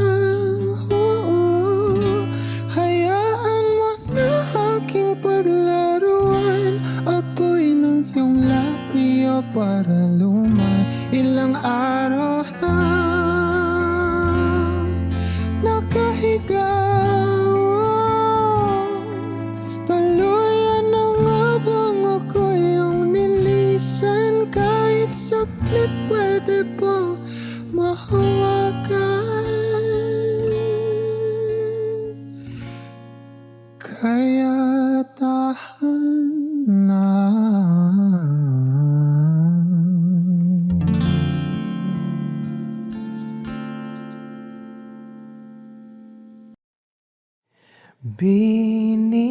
Hayaan mo na aking paglaruan, apoy ng iyong labi para luman. Ilang araw na nakahiga, tuluyan na nga bang ako yung nilisan? Kahit saglit pwede po mahawakan. Kaya tahan na. Bini,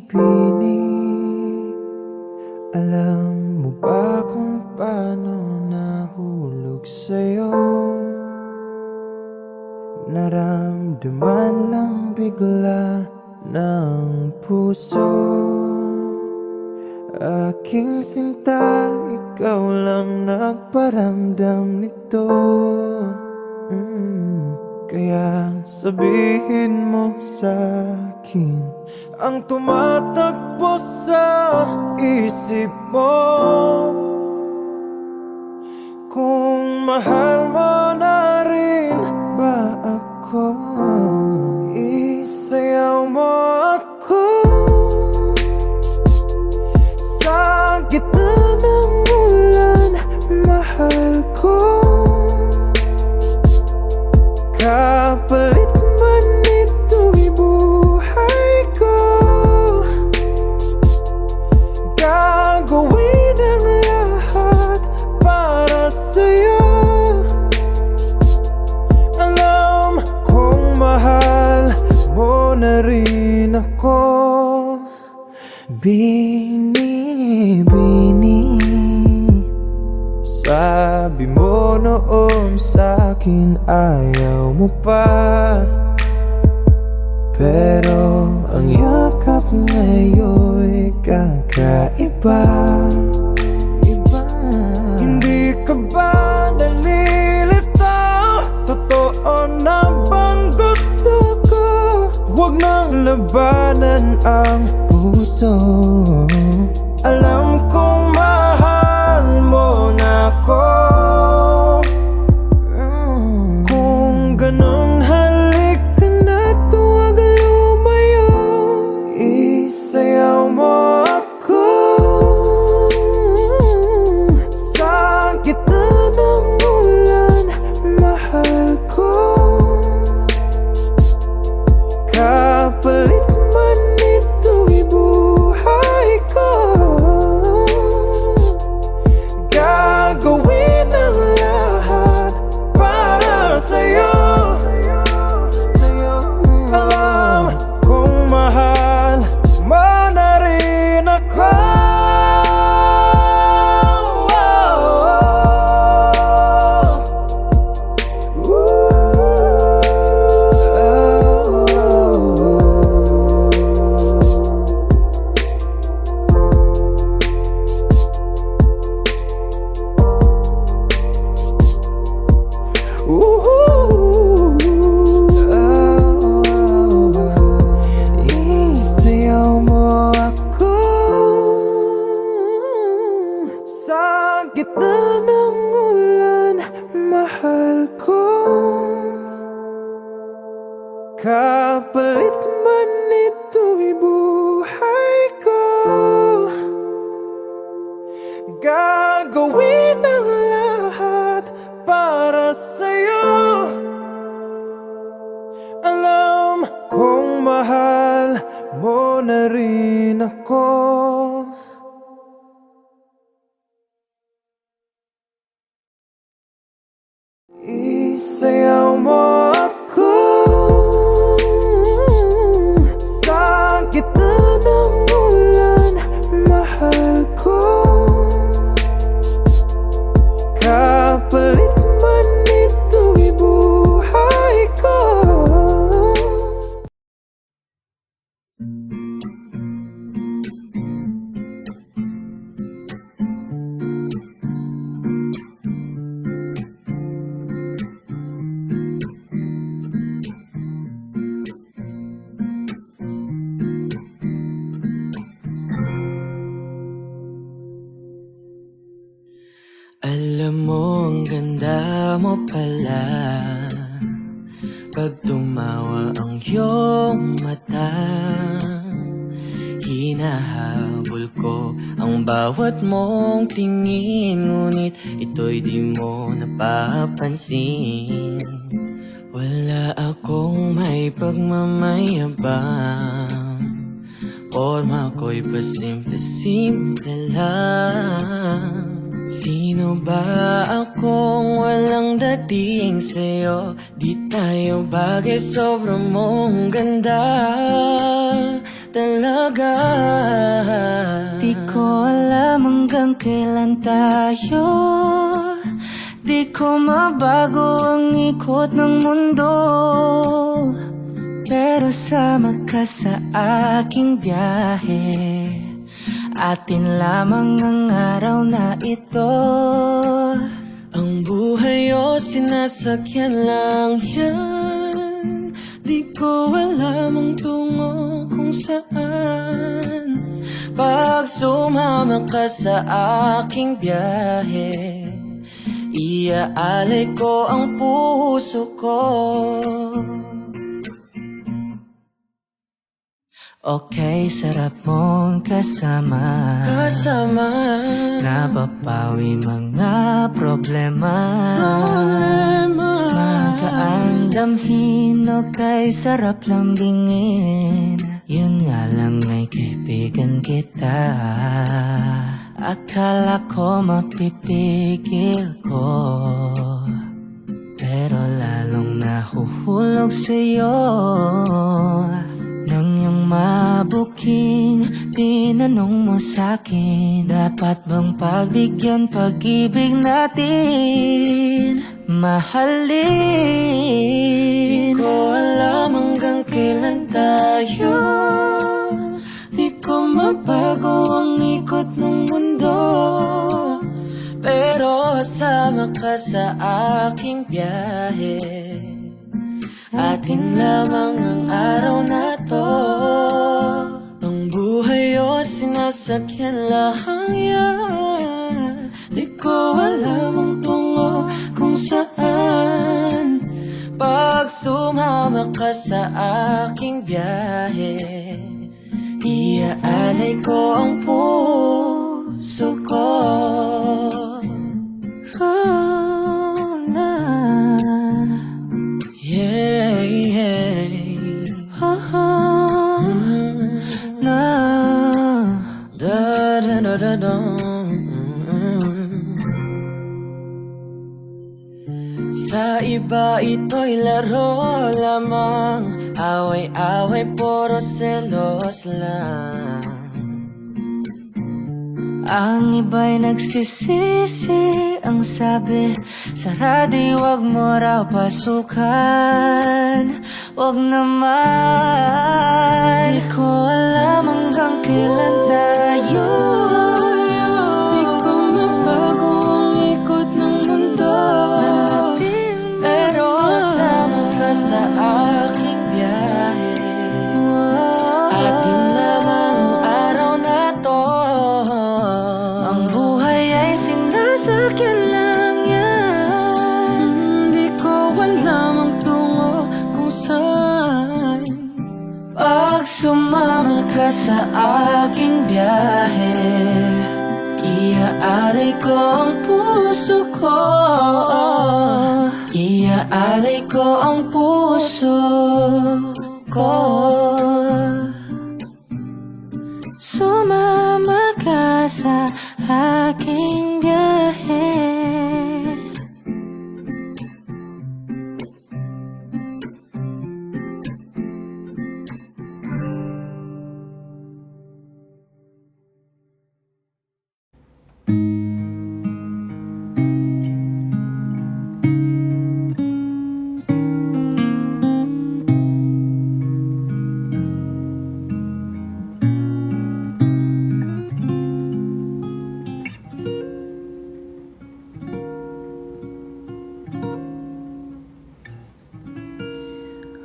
Bini, alam mo ba kung paano nahulog sa'yo? Naramdaman lang bigla ng puso. Aking sinta, ikaw lang nagparamdam nito. Kaya sabihin mo sa'kin ang tumatakbo sa isip mo. Kung mahal mo na rin ba ako, isayaw mo ako sa gitna ng ulan, mahal ko. Kapalit man ito'y buhay ko, gagawin ang lahat para sa'yo. Alam kong mahal mo na rin ako. Bini, Bini. noon sa'kin ayaw mo pa, pero ang yakap ngayon'y kakaiba. Hindi ka ba nalilitaw? Totoo na bang gusto ko? Huwag nang labanan ang puso. Alam kong mahal mo na ako. Kung ganun halika na, tuwag lumayo. Isayaw mo ako sa gitna ng ulan, mahal ko. Kapalit man ito'y buhay ko, gagawin ang lahat para sa'yo. Alam kong mahal mo na rin ako. Isayaw mo ako sa gitna ng ulan, mahal ko. Kapalit man ito'y buhay ko, gagawin ang lahat para sa'yo. Alam kong mahal mo na rin ako. Isayaw mo ako sa gitna ng ulan, mahal ko. Kapalit man ito'y buhay ko. Alam mo, ang ganda mo pala pag tumawa ang iyong mata. Hinahabol ko ang bawat mong tingin, ngunit ito'y di mo napapansin. Wala akong may pagmamayabang, forma ko'y pasimple-simple lang. Sino ba akong walang dating sa'yo? Di tayo bagay, sobrang mong ganda talaga. Di ko alam hanggang kailan tayo, di ko mabago ang ikot ng mundo, pero sama ka sa aking biyahe. Atin lamang ang araw na ito. Ang buhay o sinasakyan lang yan, di ko alam ang tungo kung saan. Pag sumama ka sa aking biyahe, iaalay ko ang puso ko. Okay, sarap mong kasama, napapawi mga problema. Magaan damhin, okay, sarap lambingin. Yun nga lang ay kaibigan kita. Akala ko mapipigil ko, pero lalong nahuhulog sa'yo. Nang iyong mabuking tinanong mo sa'kin, dapat bang pagbigyan pag-ibig natin, mahalin? Di ko alam hanggang kailan tayo, di ko mabago ang ikot ng mundo, pero kasama ka sa aking biyahe. Atin lamang ang araw na to, ang buhay o sinasakyan lang yan. Di ko alam ang tungo kung saan, pag sumama ka sa aking biyahe, iaalay ko ang puso ko. Oh, na. Yeah, yeah. Na. Da da da da da. Sa iba ito'y laro lamang, away-away puro selos lang. Ang iba'y nagsisisi, ang sabi sa radyo, wag mo raw pasukan, wag naman. Di ko alam hanggang kailan tayo, di ko mabago ang ikot ng mundo, pero kasama ka sa aking biyahe. Atin lamang ang araw na to, ang buhay ay sinasakyan lang yan. Di ko alam ang tungo kung saan, pag sumama ka sa aking biyahe, iaalay ko ang puso ko, iaalay ko ang puso ko. Sumama ka sa aking biyahe.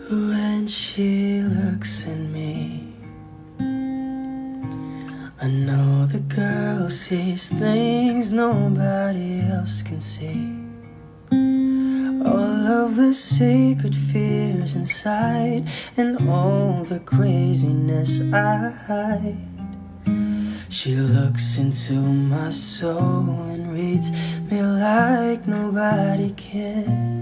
When she looks at me, I know the girl sees things nobody else can see. All of the secret fears inside, and all the craziness I hide. She looks into my soul and reads me like nobody can.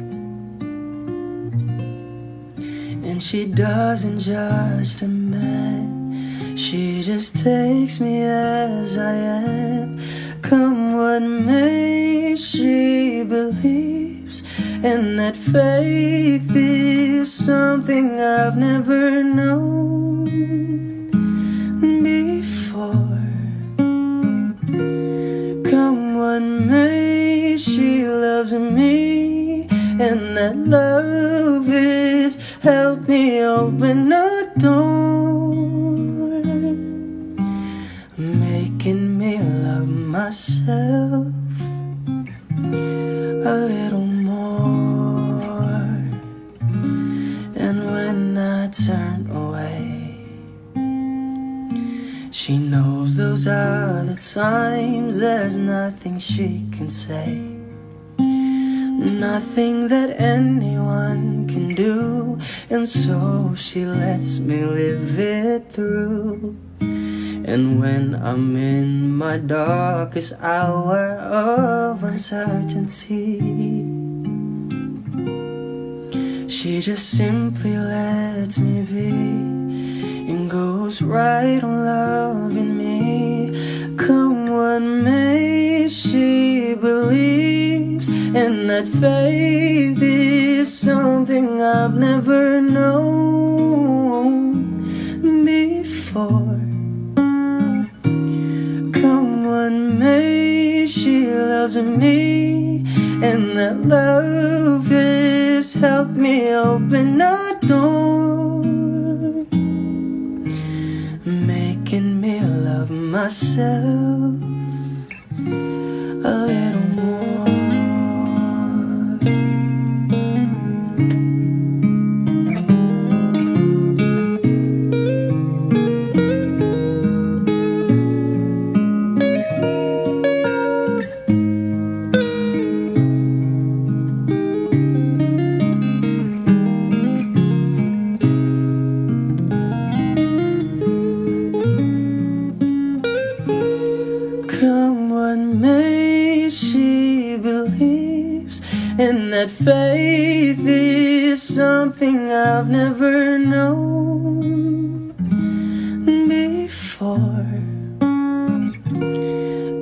And she doesn't judge the man, she just takes me as I am. Come what may, she believes, and that faith is something I've never known before. Come what may, she loves me, and that love is help me open a door, making me love myself a little more. And when I turn away, she knows those are the times there's nothing she can say, nothing that anyone can do, and so she lets me live it through. And when I'm in my darkest hour of uncertainty, she just simply lets me be and goes right on loving me. Come what may, she believes, and that faith is something I've never known before. before. Come what may, she loves me, and that love has helped me open a door, making me love myself a little more. Come what may, she believes, and that faith is something I've never known before.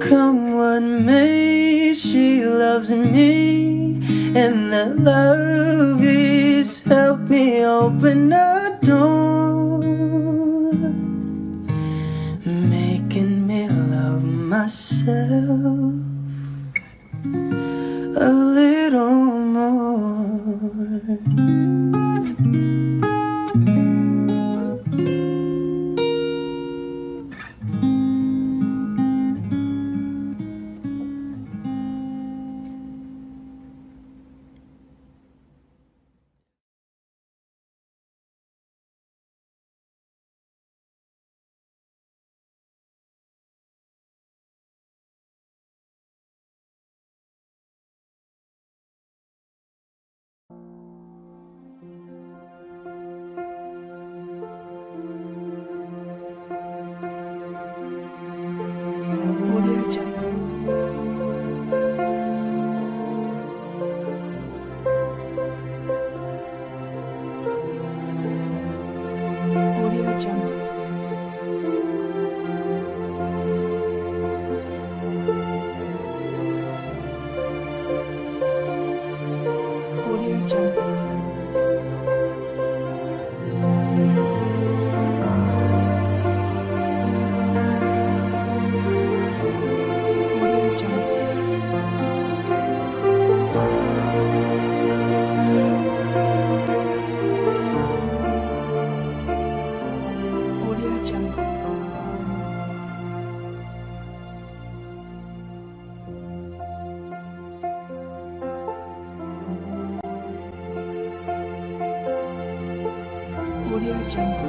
Come what may, she loves me, and that love has helped me open a door, making me love myself a little more. Audio Jungle. Audio Jungle.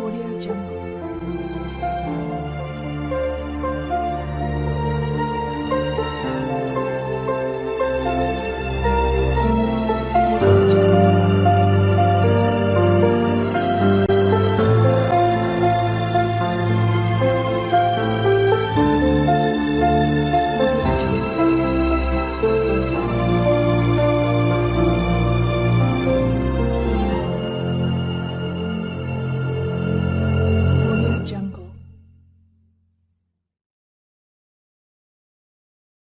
Audio Jungle.